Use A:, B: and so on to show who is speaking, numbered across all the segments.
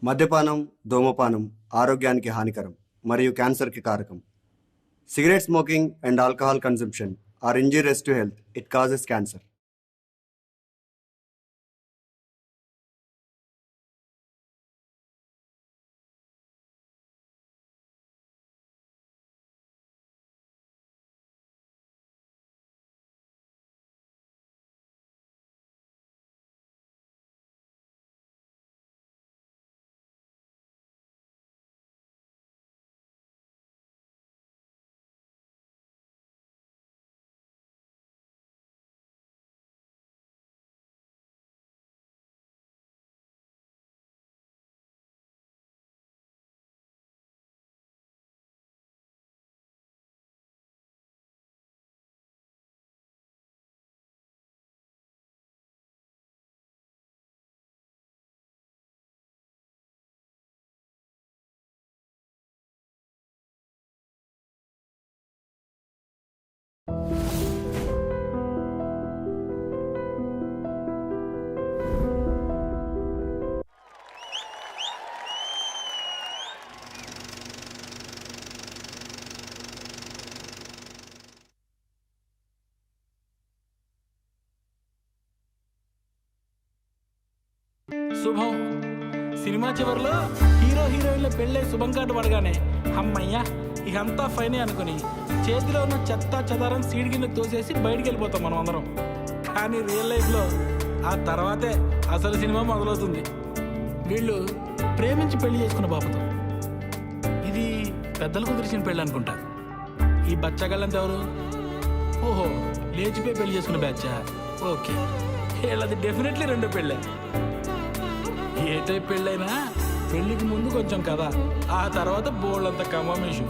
A: మద్యపానం, ధూమపానం ఆరోగ్యానికి హానికరం మరియు క్యాన్సర్కి కారకం. Cigarette smoking and alcohol consumption are injurious to health. It causes cancer.
B: శుభం. సినిమా చివరిలో హీరో హీరోయిన్ల పెళ్ళై శుభం కార్డు పడగానే అమ్మయ్యా ఇకంతా ఫైనే అనుకుని చేతిలో ఉన్న చెత్త చెదారం సీడ్ కింద తోసేసి బయటికి వెళ్ళిపోతాం మనం అందరం. కానీ రియల్ లైఫ్లో ఆ తర్వాతే అసలు సినిమా మొదలవుతుంది. వీళ్ళు ప్రేమించి పెళ్లి చేసుకున్న బాబుతో. ఇది పెద్దలు కుదిరిచిన పెళ్ళి అనుకుంటా. ఈ బచ్చగాళ్ళంతా ఎవరు? ఓహో, లేచిపోయి పెళ్లి చేసుకున్న బ్యాచా? ఓకే, వీళ్ళది డెఫినెట్లీ రెండో పెళ్ళే. ఏ టైప్ పెళ్ళైనా పెళ్లికి ముందు కొంచెం కదా, ఆ తర్వాత బోళ్ళంత కమామేషు.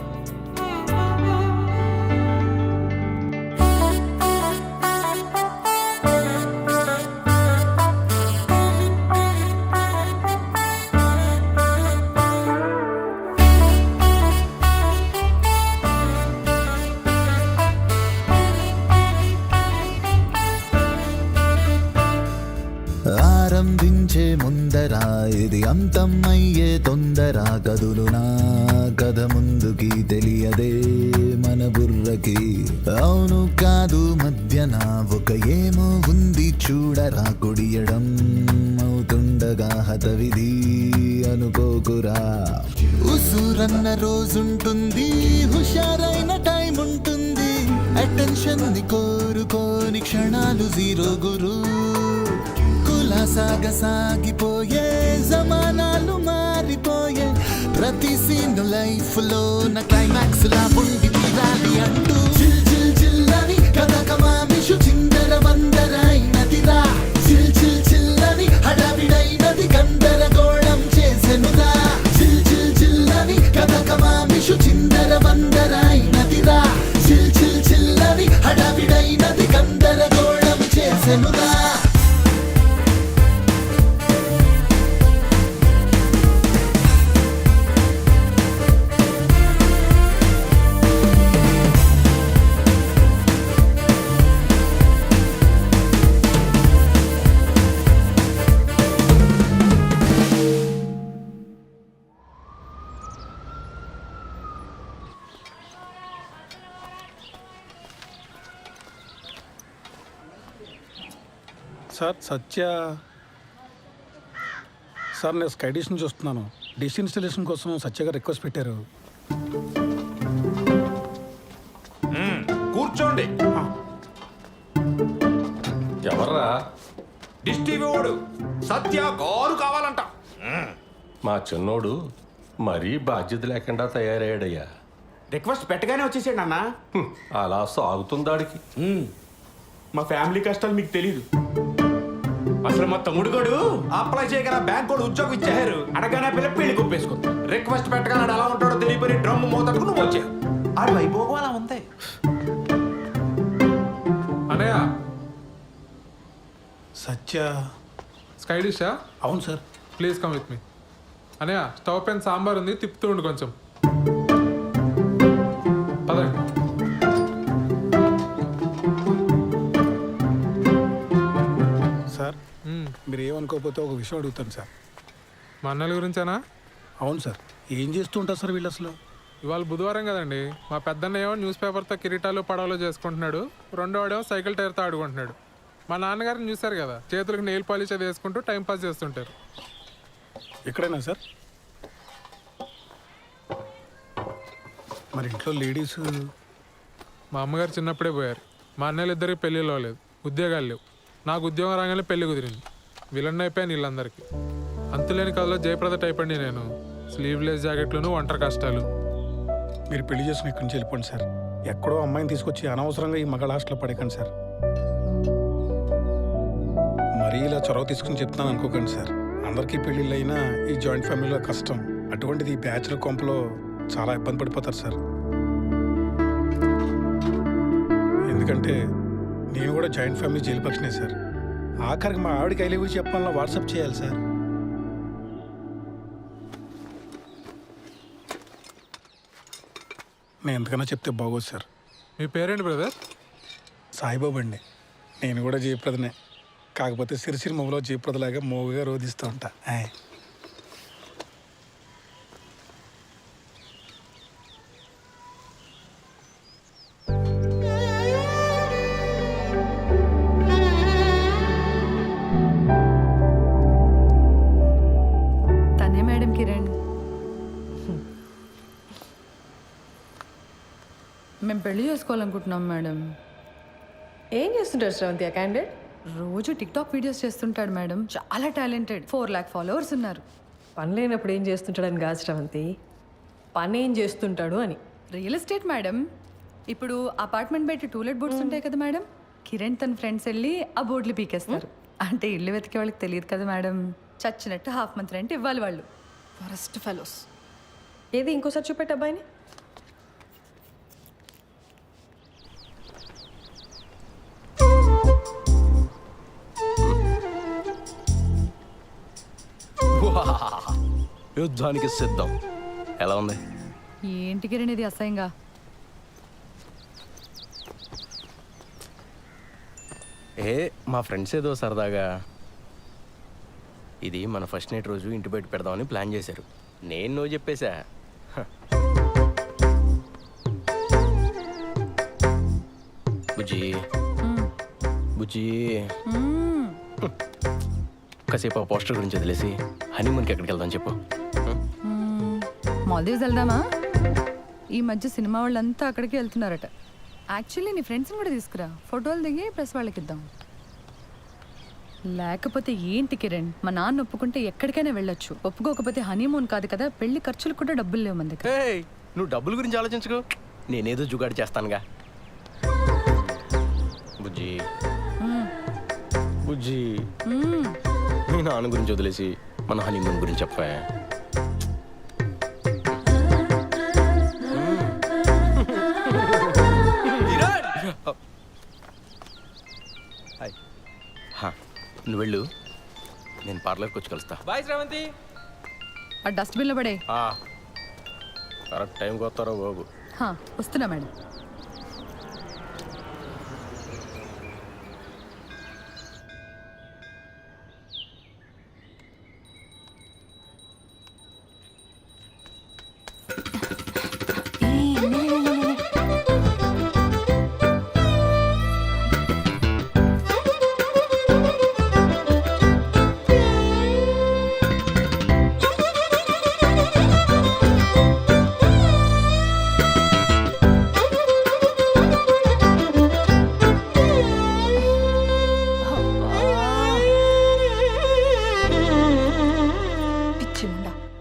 C: ఆరంభించే ముందర ఇది అంతం అయ్యే తొందర, కదులు నా కథ ముందుకి తెలియదే మన బుర్రకి. అవును కాదు మధ్యన ఒక ఏమో ఉంది చూడరా, కొడియడం అవుతుండగా హతవిధి అనుకోకురా. ఉసురన్న రోజుంటుంది, హుషారైన టైం ఉంటుంది, అటెన్షన్ ని కోరుకోని క్షణాలు జీరో గురు. సాగిపోయే జమానాలు మారిపోయే, ప్రతి సీన్ లైఫ్ లో నా క్లైమాక్స్ లా ఉండి తీరాలి అంటూ జిల్ జిల్ జిల్లని కథ కమామిషు చిందర వందరైనదిరా. జిల్ జిల్ జిల్లని హడావిడైనది గందరగోళం చేసెనురా. జిల్ జిల్ జిల్లని కథ కమామిషు చిందర వందరైనదిరా. జిల్ జిల్ జిల్లని హడావిడైనది గందరగోళం చేసెనురా.
B: సార్ సార్ నేను స్కై డిష్ నుంచి వస్తున్నాను. డిష్ ఇన్స్టాలేషన్ కోసం సత్య గారు రిక్వెస్ట్ పెట్టారు.
D: కూర్చోండి.
E: ఎవర్రా?
D: డిష్ టీవీ వాడు సత్య కారు కావాలంట.
E: మా చిన్నోడు మరీ బాధ్యత లేకుండా తయారయ్యాడయ్యా.
D: రిక్వెస్ట్ పెట్టగానే వచ్చేసాడు అన్న.
E: అలా సాగుతుందాడికి.
D: మా ఫ్యామిలీ కష్టాలు మీకు తెలీదు. అసలు మా తమ్ముడు గడు అప్లై చేయగల బ్యాంక్ కూడా ఉద్యోగం ఇచ్చారు. అడగానే పిల్ల పెళ్లి కొప్పేసుకుంది. రిక్వెస్ట్ పెట్టగానే ఎలా ఉంటాడో తెలియపోయి డ్రమ్ మోతట్టుకు నువ్వు వచ్చావు. ఆడు వైభోగం అలా ఉంది.
F: అనయ్య
B: సత్య
F: స్కై డిషా?
B: అవును sir.
F: Please come with me. అనయ్య స్టవ్ పైన సాంబార్ ఉంది, తిప్పుతూ ఉండు కొంచెం. పదండి.
B: సార్ మీరు ఏమనుకోకపోతే ఒక విషయం అడుగుతాను సార్.
F: మా అన్నల గురించేనా?
G: అవును సార్. ఏం చేస్తూ ఉంటారు సార్ వీళ్ళు అసలు?
F: ఇవాళ బుధవారం కదండి. మా పెద్దన్న ఏమో న్యూస్ పేపర్తో కిరీటాలు పడవలు చేసుకుంటున్నాడు, రెండో వాడేమో సైకిల్ టైర్తో ఆడుకుంటున్నాడు. మా నాన్నగారిని చూశారు కదా, చేతులకు నెయిల్ పాలిష్ అది వేసుకుంటూ టైంపాస్ చేస్తుంటారు.
G: ఎక్కడైనా సార్? మరి ఇంట్లో లేడీస్?
F: మా అమ్మగారు చిన్నప్పుడే పోయారు. మా అన్నయ్యలు ఇద్దరికి పెళ్ళిలో లేదు, ఉద్యోగాలు లేవు. నాకు ఉద్యోగం రాగానే పెళ్లి కుదిరింది. విలన్ అయిపోయాను వీళ్ళందరికీ. అంతులేని కథలో జయప్రద టైప్ అండి నేను. స్లీవ్లెస్ జాకెట్లను, ఒంటరి కష్టాలు.
G: మీరు పెళ్లి చేసుకుని ఇక్కడి నుంచి వెళ్ళిపోండి సార్. ఎక్కడో అమ్మాయిని తీసుకొచ్చి అనవసరంగా ఈ మగ హాస్టల్లో పడకండి సార్. మరీ ఇలా చొరవ తీసుకుని చెప్తాను అనుకోకండి సార్. అందరికీ పెళ్ళిళ్ళు అయినా ఈ జాయింట్ ఫ్యామిలీలో కష్టం. అటువంటిది ఈ బ్యాచులర్ కొంపలో చాలా ఇబ్బంది పడిపోతారు సార్. ఎందుకంటే నేను కూడా జాయింట్ ఫ్యామిలీ జైలు పక్షనే సార్. ఆఖరికి మా ఆవిడకి ఐ లవ్ యూ చెప్పాలన్నా వాట్సాప్ చేయాలి సార్. నేను ఎంతకన్నా చెప్తే బాగోదు సార్.
F: మీ పేరేంటి బ్రదర్?
G: సాయిబాబు అండి. నేను కూడా జయప్రదనే, కాకపోతే సిరిసిరి మొగలో జయప్రదలాగా మోగుగా రోధిస్తూ ఉంటా. ఆయ్.
H: తనే మేడం కిరణ్. మేము పెళ్లి చేసుకోవాలనుకుంటున్నాం మేడం.
I: ఏం చేస్తుంటారు శ్రవంతి ఆ క్యాండిడేట్?
H: రోజు టిక్టాక్ వీడియోస్ చేస్తుంటాడు మేడం. చాలా టాలెంటెడ్. 4 lakh ఫాలోవర్స్ ఉన్నారు.
I: పని లేనప్పుడు ఏం చేస్తుంటాడని కాదు శ్రవంతి, పని ఏం చేస్తుంటాడు అని.
H: Real estate madam. ఇప్పుడు అపార్ట్మెంట్ బయట టూలెట్ బోర్డ్స్ ఉంటాయి కదా మేడం, కిరణ్ తన ఫ్రెండ్స్ వెళ్ళి ఆ బోర్డులు పీకేస్తారు. అంటే ఇల్లు వెతికే వాళ్ళకి తెలియదు కదా మేడం. చచ్చినట్టు హాఫ్ మంత్ రెంట్ ఇవ్వాలి వాళ్ళు. Forest fellows.
I: ఏది ఇంకోసారి చూపెట్టు అబ్బాయిని.
J: యుద్ధానికి సిద్ధం. ఎలా ఉంది?
H: ఏంటి కిరణ్ ఇది అసహ్యంగా?
J: మా ఫ్రెండ్స్ ఏదో సరదాగా ఇది మన ఫస్ట్ నైట్ రోజు ఇంటి బయట పెడదామని ప్లాన్ చేశారు. నేను నో చెప్పేశా. బుజ్జి బుజ్జి కాసేపు ఆ పోస్టర్ గురించి వదిలేసి హనీమూన్కి ఎక్కడికి వెళ్దాం చెప్పు.
H: మాల్దీవ్స్ వెళ్దామా? ఈ మధ్య సినిమా వాళ్ళంతా అక్కడికి వెళ్తున్నారట. యాక్చువల్లీ నీ ఫ్రెండ్స్ని కూడా తీసుకురా, ఫోటోలు దిగి ప్రెస్ వాళ్ళకి ఇద్దాం. లేకపోతే ఏంటి కిరణ్, మా నాన్న ఒప్పుకుంటే ఎక్కడికైనా వెళ్ళొచ్చు, ఒప్పుకోకపోతే హనీమూన్ కాదు కదా, పెళ్లి ఖర్చులు కూడా డబ్బులు లేవు మన దగ్గర.
J: నువ్వు డబ్బుల గురించి ఆలోచించుకో, నేనేదో జుగాడు చేస్తానుగా. బుజ్జి బుజ్జి మీ నాన్న గురించి వదిలేసి మన హనీమూన్ గురించి చెప్పా. నువ్వు వెళ్ళు, నేను పార్లర్కి వచ్చి కలుస్తా.
D: బాయ్ శ్రవంతి.
H: ఆ డస్ట్బిన్లో పడే.
J: కరెక్ట్ టైంకి వస్తారో బాబు.
H: వస్తున్నా మేడం.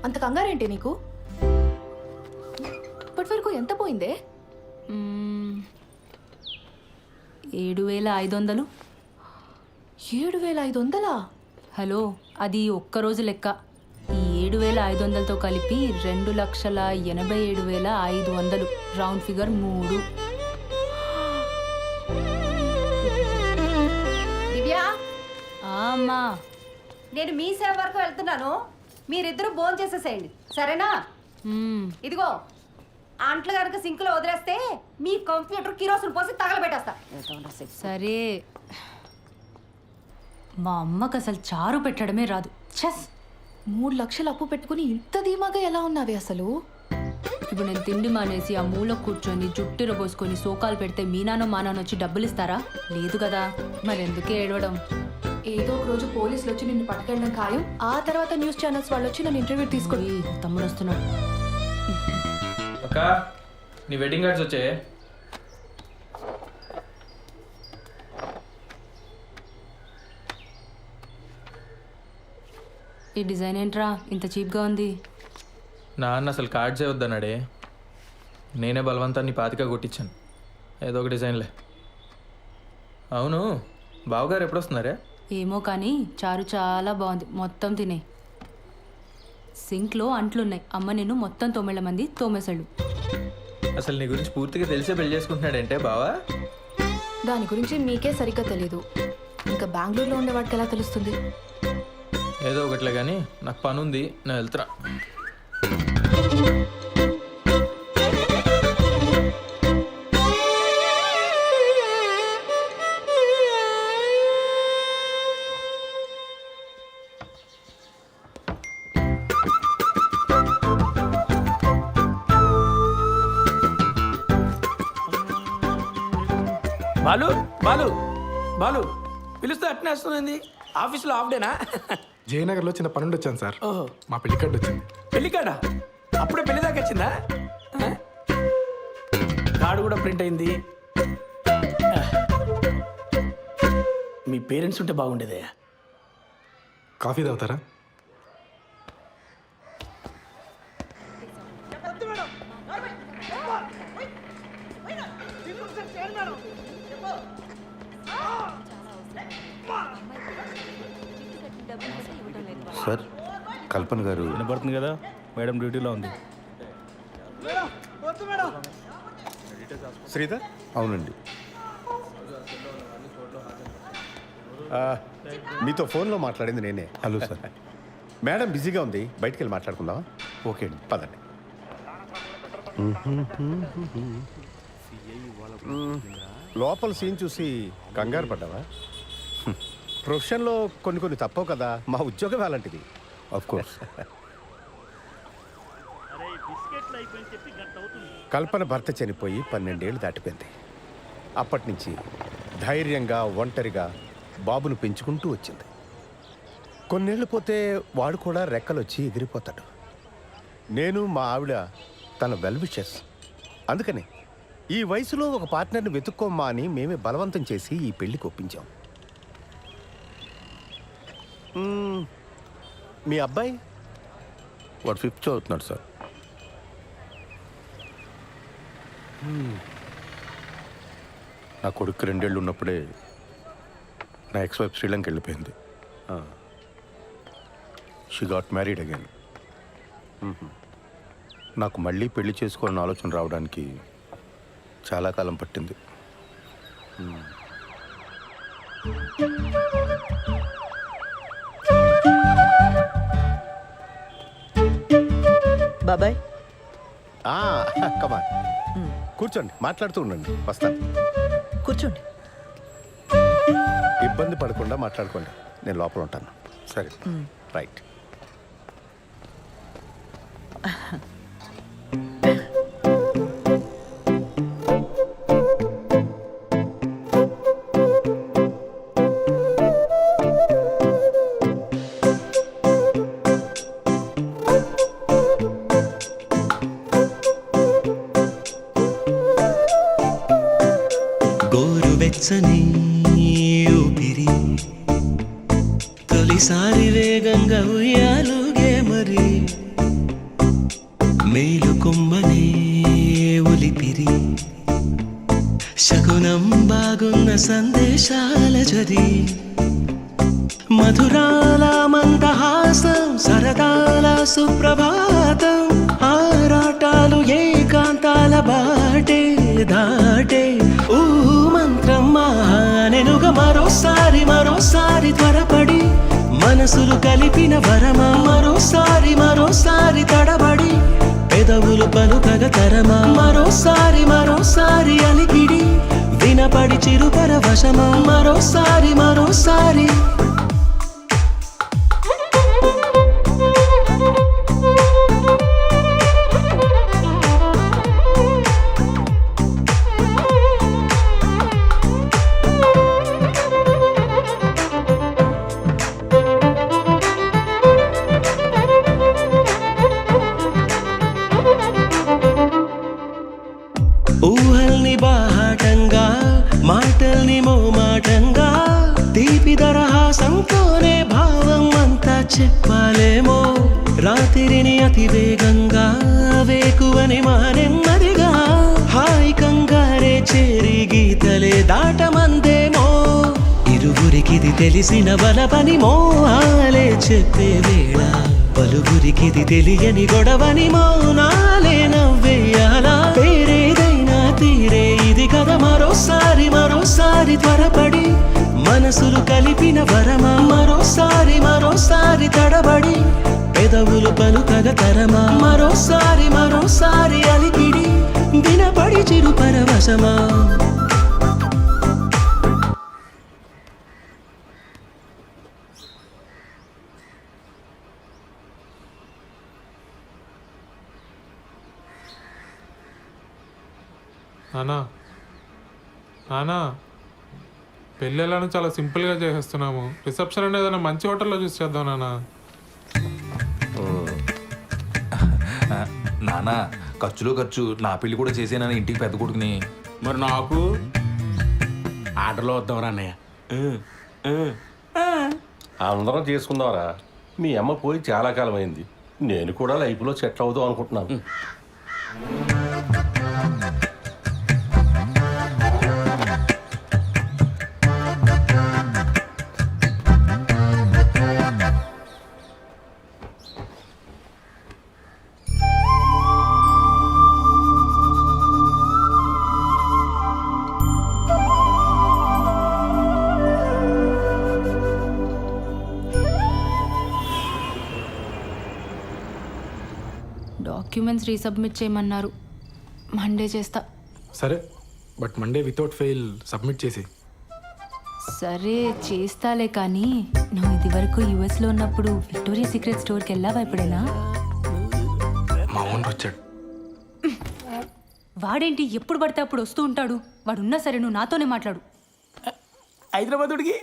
I: అంత కంగారేంటి నీకు? ఇప్పటి వరకు ఎంత పోయిందే?
K: 7,500.
I: 7,500?
K: హలో, అది ఒక్కరోజు లెక్క. ఈ 7,500తో కలిపి 2,87,500. Round figure 3.
I: దివ్యా,
K: అమ్మా,
I: నేను మీ సేవ వరకు వెళ్తున్నాను, మీరిద్దరూ భోజనం చేసేసేయండి సరేనా? ఇదిగో అంట్లు కనుక సింక్ లో వదిలేస్తే మీ కంప్యూటర్ కిరోసిన్ పోసి తగలబెట్టేస్తా.
K: సరే. మా అమ్మకు అసలు చారు పెట్టడమే రాదు. చెస్. 3 లక్షలు అప్పు పెట్టుకుని ఇంత ధీమాగా ఎలా ఉన్నావే అసలు? ఇప్పుడు నేను తిండి మానేసి ఆ మూల కూర్చొని జుట్టిర పోసుకొని సోకాలు పెడితే మీ నాన్న మా నాన్న వచ్చి డబ్బులు ఇస్తారా? లేదు కదా, మరెందుకే ఏడవడం? ఏదో ఒక రోజు పోలీసులు వచ్చి నిన్ను పట్టుకెళ్ళడం ఖాయం. ఆ తర్వాత న్యూస్ ఛానల్స్ వాళ్ళు వచ్చి నన్ను ఇంటర్వ్యూ తీసుకొని తమ్ముడు వస్తున్నాడు.
B: అక్క నీ వెడ్డింగ్ కార్డ్స్ వచ్చే.
K: ఈ డిజైన్ ఏంట్రా ఇంత చీప్గా ఉంది?
B: నాన్న అసలు కార్డ్సే వద్దన్నాడే, నేనే బలవంతాన్ని పాతిక కొట్టించాను. ఏదో ఒక డిజైన్లే. అవును, బావగారు ఎప్పుడు వస్తున్నారే?
K: ఏమో కానీ చారు చాలా బాగుంది, మొత్తం తినే. సింక్లో అంట్లున్నాయి, అమ్మ నేను మొత్తం 9 మంది తోమేశాడు.
B: అసలు నీ గురించి పూర్తిగా తెలిసే పెళ్లి చేసుకుంటున్నాడంటే బావా?
K: దాని గురించి మీకే సరిగ్గా తెలీదు, ఇంకా బెంగళూరులో ఉండేవాడికి ఎలా తెలుస్తుంది?
B: ఏదో ఒకట్లే కానీ నాకు పని ఉంది, నేను వెళ్తున్నా. బాలు బాలు బాలు పిలుస్తే అట్నే వస్తుంది. ఆఫీస్లో హాఫ్ డేనా?
F: జయనగర్లో చిన్న పనుండి వచ్చాను సార్. మా పెళ్లి కార్డు వచ్చింది.
B: పెళ్లి కాడా? అప్పుడే పెళ్లి దాకా వచ్చిందా? కార్డు కూడా ప్రింట్ అయింది. మీ పేరెంట్స్ ఉంటే బాగుండేదే.
F: కాఫీ తాగుతారా?
L: సార్, కల్పన గారు
J: వినపడుతుంది కదా, మేడం డ్యూటీలో ఉంది.
L: శ్రీధర్? అవునండి. మీతో ఫోన్లో మాట్లాడింది నేనే. Hello sir. మేడం బిజీగా ఉంది, బయటికి వెళ్ళి మాట్లాడుకుందామా? ఓకే అండి, పదండి. లోపల సీన్ చూసి కంగారు పడ్డావా? ప్రొఫెషన్లో కొన్ని తప్పవు కదా, మా ఉద్యోగం అలాంటిది. Of course. కల్పన భర్త చనిపోయి 12 ఏళ్ళు దాటిపోయింది. అప్పటి నుంచి ధైర్యంగా ఒంటరిగా బాబును పెంచుకుంటూ వచ్చింది. కొన్నేళ్ళు పోతే వాడు కూడా రెక్కలొచ్చి ఎగిరిపోతాడు. నేను మా ఆవిడ తన వెల్ విషెస్. అందుకని ఈ వయసులో ఒక పార్ట్నర్ని వెతుక్కోమ్మా అని మేమే బలవంతం చేసి ఈ పెళ్లికి ఒప్పించాం. మీ అబ్బాయి? వాడు 5th చదువుతున్నాడు సార్. నా కొడుకు 2 ఏళ్ళు ఉన్నప్పుడే నా ఎక్స్-వైఫ్ శ్రీలంక వెళ్ళిపోయింది. She got married again. నాకు మళ్ళీ పెళ్లి చేసుకోవాలని ఆలోచన రావడానికి చాలా కాలం పట్టింది.
M: బాబాయ్,
L: కమాన్, కూర్చోండి, మాట్లాడుతూ ఉండండి, వస్తాను.
M: కూర్చోండి.
L: ఇబ్బంది పడకుండా మాట్లాడుకోండి, నేను లోపల ఉంటాను. సరే, రైట్.
C: గోరువెచ్చని ఊపిరి తొలిసారి వేగంగా ఉయ్యాలుగే మరి, మేలు కొమ్మనే ఒలిపిరి శకునం బాగున్న సందేశాల జరి, మధురాల మందహాసం సరదాల సుప్రభాతం, ఆరాటాలు ఏకాంతాల బాటే దాటే ఊ మంత్రం మానెనుగ మరోసారి త్వరపడి, మనసులు కలిపిన వరమా మరోసారి తడబడి, పెదవులు పలుకగ తరమా మరోసారి అలికిడి, వినపడి చిరుపర వశమా మరోసారి ఊహల్ని బాహాటంగా మాటల్ని మోమాటంగా తీపి దరహాసంతోనే భావం అంతా చెప్పాలేమో రాత్రిని అతి వేగంగా వేకువని నెమ్మదిగా హాయి కంగారే చేరి గీతలే దాటమందేమో ఇరువురికిది తెలిసిన బలపని మోహాలే చెప్పే వేళ పలువురికిది తెలియని గొడవని మౌనాలే నవ్వేయాలా పేరేదైనా తీరే ఇది కదా మరోసారి మరోసారి త్వరపడి మనసులు కలిపిన వరమా మరోసారి మరోసారి తడబడి పెదవులు పలుకగ తరమా మరోసారి మరోసారి అలికిడి వినపడి చిరు పరవశమా
F: నానా నానా పెళ్ళి ఎలానో చాలా సింపుల్గా చేసేస్తున్నాము రిసెప్షన్ అనేది ఏదైనా మంచి హోటల్లో చూసి చేద్దాం నానా.
M: నానా ఖర్చులో ఖర్చు నా పెళ్లి కూడా చేసేనని ఇంటికి పెద్ద కొడుకుని.
D: మరి నాకు ఆర్డర్లో వద్దాం అన్నయ్య.
E: అందరం చేసుకుందాంరా. మీ అమ్మ పోయి చాలా కాలం అయింది. నేను కూడా లైఫ్లో సెటిల్ అవుదాం అనుకుంటున్నాను.
K: డాక్యుమెంట్స్ రీసబ్మిట్ చేయమన్నారు. మండే చేస్తా.
B: సరే, but Monday without fail submit చేసి.
K: సరే చేస్తాలే, కానీ నువ్వు ఇది వరకు యుఎస్లో ఉన్నప్పుడు విక్టోరియా సీక్రెట్ స్టోర్కి వెళ్ళావా ఎప్పుడైనా?
B: మా ఓన్ వచ్చాడు.
K: వాడేంటి ఎప్పుడు పడితే అప్పుడు వస్తూ ఉంటాడు. వాడున్నా సరే నువ్వు నాతోనే మాట్లాడు.
B: హైదరాబాదుడికి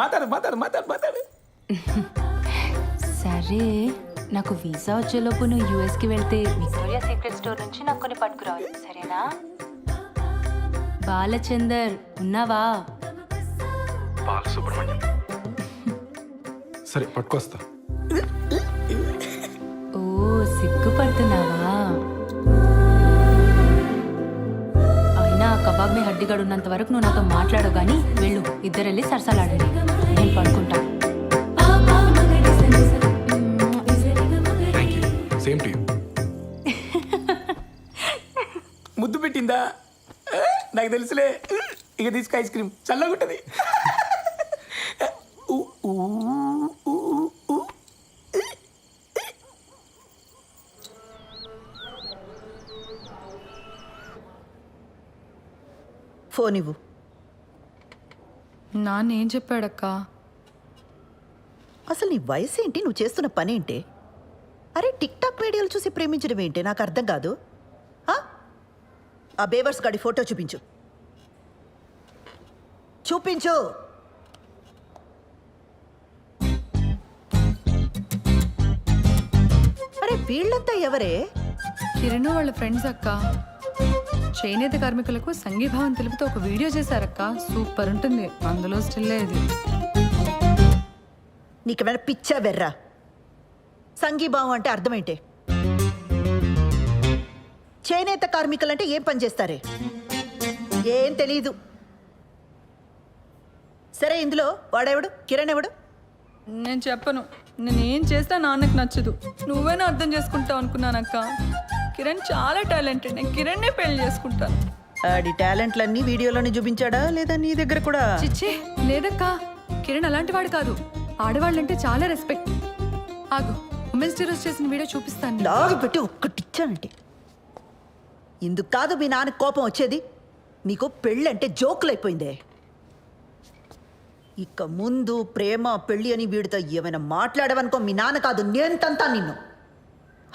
B: మాట్లాడు మాట్లాడు మాట్లాడు మాట్లాడు.
K: సరే, నాకు వీసా వచ్చేలోపు నువ్వు యూఎస్కి వెళ్తే విక్టోరియా సీక్రెట్ స్టోర్ నుంచి నాకు కొన్ని పట్టుకురావాలి, సరేనా? బాలచందర్ ఉన్నావా?
B: బాలసుబ్రహ్మణ్యం. సరే పట్టుకొస్తా.
K: ఓ సిగ్గుపడుతున్నావా? అయినా కబాబ్ మీ హడ్డిగాడు ఉన్నంత వరకు నువ్వు నాతో మాట్లాడవు, కానీ వెళ్ళు, ఇద్దరు వెళ్ళి సరసాలాడండి, నేను పడుకుంటా.
B: Same to you. ముద్దు పెట్టిందా? నాకు తెలుసులే. ఇక తీసుకు ఐస్ క్రీమ్ చల్లగా ఉంటుంది.
I: ఫోన్ ఇవ్వు.
H: నాన్న ఏం చెప్పాడక్క?
I: అసలు నీ వయసు ఏంటి? నువ్వు చేస్తున్న పని ఏంటి? అరే టిక్ టాక్ వీడియోలు చూసి ప్రేమించడం ఏంటి? నాకు అర్థం కాదు. ఆ బేవర్స్ గాడి ఫోటో చూపించు. చూపించు. అరే వీళ్ళంతా ఎవరే?
H: కిరణ్ వాళ్ళ ఫ్రెండ్స్ అక్క. చేనేత కార్మికులకు సంఘీభావం తెలుపుతూ ఒక వీడియో చేశారక్క. సూపర్ ఉంటుంది. అందులో స్టిల్ ఇది.
I: నీకేమైనా పిచ్చా వెర్రా? సంఘీభావం అంటే అర్థమేంటే? చేనేత కార్మికులంటే ఏం పని చేస్తారే? ఏం తెలీదు. సరే, ఇందులో వాడెవడు? కిరణ్ ఎవడు?
H: నేను చెప్పను. నేనేం చేస్తా నాన్నకు నచ్చదు. నువ్వేనా అర్థం చేసుకుంటావు అనుకున్నానక్క. కిరణ్ చాలా టాలెంటెడ్. నేను కిరణ్నే పెళ్లి చేసుకుంటాను.
I: ఆడి టాలెంట్లన్నీ వీడియోలోనే చూపించాడా లేదా నీ దగ్గర కూడా?
H: చిచ్చే లేదక్క. కిరణ్ అలాంటి వాడు కాదు. ఆడవాళ్ళంటే చాలా రెస్పెక్ట్. ఆగు, ఉమెన్స్ డే రోజు చేసిన వీడియో చూపిస్తాను.
I: లాగి పెట్టి ఒక్కటిచ్చానంటే ఇందుకు కాదు మీ నాన్న కోపం వచ్చేది. నీకు పెళ్ళంటే జోకులైపోయిందే. ఇక ముందు ప్రేమ పెళ్ళి అని వీడితో ఏమైనా మాట్లాడవనుకో, మీ నాన్న కాదు నేను తంతా నిన్ను.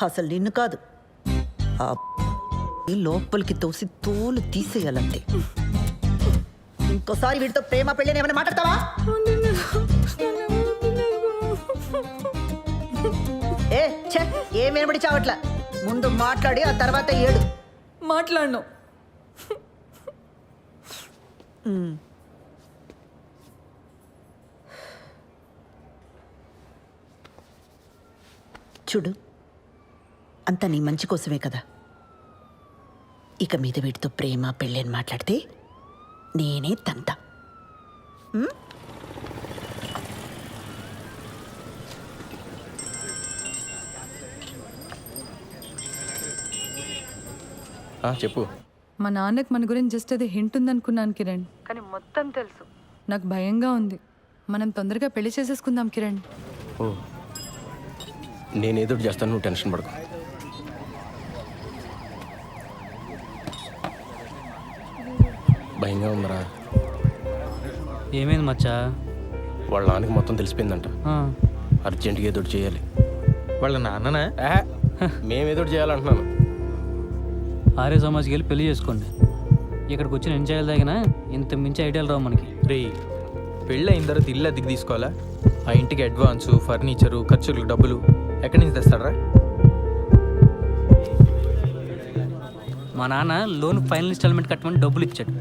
I: అసలు నిన్ను కాదు, ఆ లోపలికి తోసి తోలు తీసేయాలంతే. ఇంకోసారి వీడితో ప్రేమ పెళ్ళి అని ఏమైనా మాట్లాడతావా? ఏం వినబడి చావట్లా. ముందు మాట్లాడి ఆ తర్వాత ఏడు.
H: మాట్లాడను.
I: చూడు, అంతా నీ మంచి కోసమే కదా. ఇక మీద వీటితో ప్రేమ పెళ్ళి అని మాట్లాడితే నేనే తంత.
J: చెప్పు.
H: మా నాన్నకి మన గురించి జస్ట్ అది హింట్ ఉందనుకున్నాను కిరణ్, కానీ మొత్తం తెలుసు. నాకు భయంగా ఉంది. మనం తొందరగా పెళ్లి చేసేసుకుందాం కిరణ్.
J: ఓ, నేనేదో చేస్తాను, నువ్వు టెన్షన్ పడకు. భయంగా ఉందరా.
C: ఏమైంది మచ్చా?
J: వాళ్ళ నాన్నకి మొత్తం తెలిసిపోయిందంట. అర్జెంటుగా ఏదో చేయాలి.
C: వాళ్ళ నాన్ననా?
J: మేమేదో చేయాలంటున్నాను.
C: ఆర్య సమాజ్కి వెళ్ళి పెళ్లి చేసుకోండి. ఇక్కడికి వచ్చి నేను చేయాలి తగిన ఇంత మించి ఐడియాలు రావు మనకి.
N: రే, పెళ్ళి అయిన తర్వాత ఇల్లు అద్దెకి తీసుకోవాలా? ఆ ఇంటికి అడ్వాన్సు, ఫర్నిచరు, ఖర్చులకు డబ్బులు ఎక్కడి నుంచి తెస్తాడరా?
C: మా నాన్న లోన్ ఫైనల్ ఇన్స్టాల్మెంట్ కట్టమని డబ్బులు ఇచ్చాడు.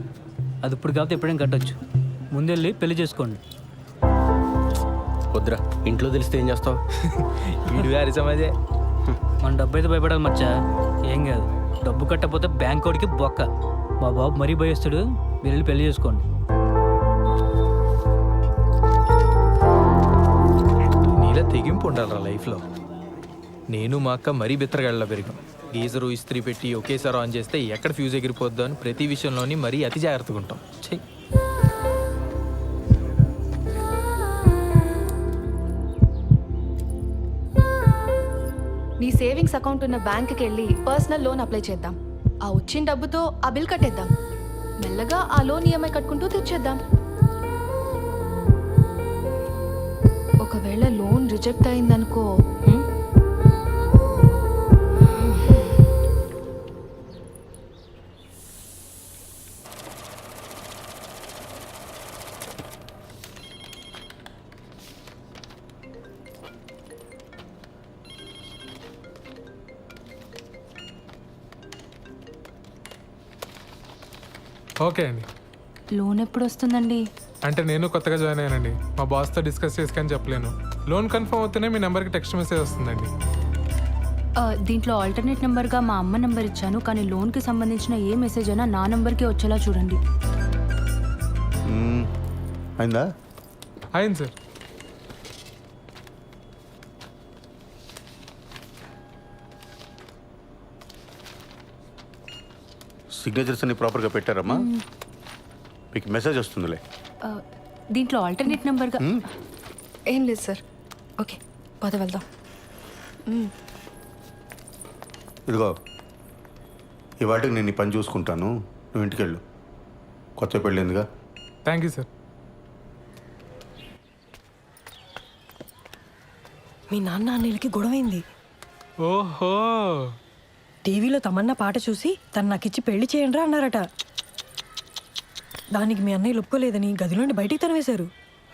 C: అది ఇప్పుడు కాకపోతే ఎప్పుడైనా కట్టొచ్చు. ముందెళ్ళి పెళ్లి చేసుకోండి.
J: వద్దురా, ఇంట్లో తెలిస్తే ఏం చేస్తావు?
N: వీడు గారి సమాజే.
C: మన డబ్బు అయితే భయపడాలి మచ్చా. ఏం కాదు, డబ్బు కట్టకపోతే బ్యాంక్ వాడికి బొక్క. మా బాబు మరీ భయస్తుడు. మీరు వెళ్ళి పెళ్లి చేసుకోండి.
N: నీలా తెగింపు ఉండాలరా లైఫ్లో. నేను మా అక్క మరీ బిత్తరగాళ్ళ పెరిగాం. గీజరు ఇస్త్రీ పెట్టి ఒకేసారి ఆన్ చేస్తే ఎక్కడ ఫ్యూజ్ ఎగిరిపోద్దో అని ప్రతి విషయంలోని మరీ అతి జాగ్రత్తగా ఉంటాం. చెయ్యి.
K: నీ సేవింగ్స్ అకౌంట్ ఉన్న బ్యాంక్కి వెళ్ళి పర్సనల్ లోన్ అప్లై చేద్దాం. ఆ వచ్చిన డబ్బుతో ఆ బిల్ కట్టేద్దాం. మెల్లగా ఆ లోన్ ఈఎంఐ కట్టుకుంటూ తీర్చేద్దాం. ఒకవేళ లోన్ రిజెక్ట్ అయిందనుకో,
F: ఓకే అండి.
K: లోన్ ఎప్పుడు వస్తుందండి?
F: అంటే నేను కొత్తగా జాయిన్ అయ్యానండి. మా బాస్తో డిస్కస్ చేసుకొని చెప్పలేను. లోన్ కన్ఫర్మ్ అవుతూనే మీ నెంబర్కి టెక్స్ట్ మెసేజ్ వస్తుందండి.
K: దీంట్లో ఆల్టర్నేట్ నెంబర్గా మా అమ్మ నెంబర్ ఇచ్చాను, కానీ లోన్కి సంబంధించిన ఏ మెసేజ్ అయినా నా నెంబర్కి వచ్చేలా చూడండి.
L: అయిందా?
F: అయింది సార్.
L: సిగ్నేచర్స్ అన్ని ప్రాపర్గా పెట్టారమ్మా? మీకు మెసేజ్ వస్తుందిలే.
K: దీంట్లో ఆల్టర్నేట్ నెంబర్గా ఏం లేదు సార్. ఓకే, పద వెళ్దాం.
L: ఇదిగో, ఈ వాటికి నేను ఈ పని చూసుకుంటాను, నువ్వు ఇంటికి వెళ్ళు. కొత్త పెళ్ళిందిగా.
F: Thank you sir.
O: మీ నాన్న అన్నయ్యలకి గొడవైంది.
F: ఓహో,
O: టీవీలో తమన్నా పాట చూసి తను నాకిచ్చి పెళ్లి చేయండి అన్నారట. దానికి మీ అన్నయ్య ఒప్పుకోలేదని గదిలోండి బయటికి తనవేశారు.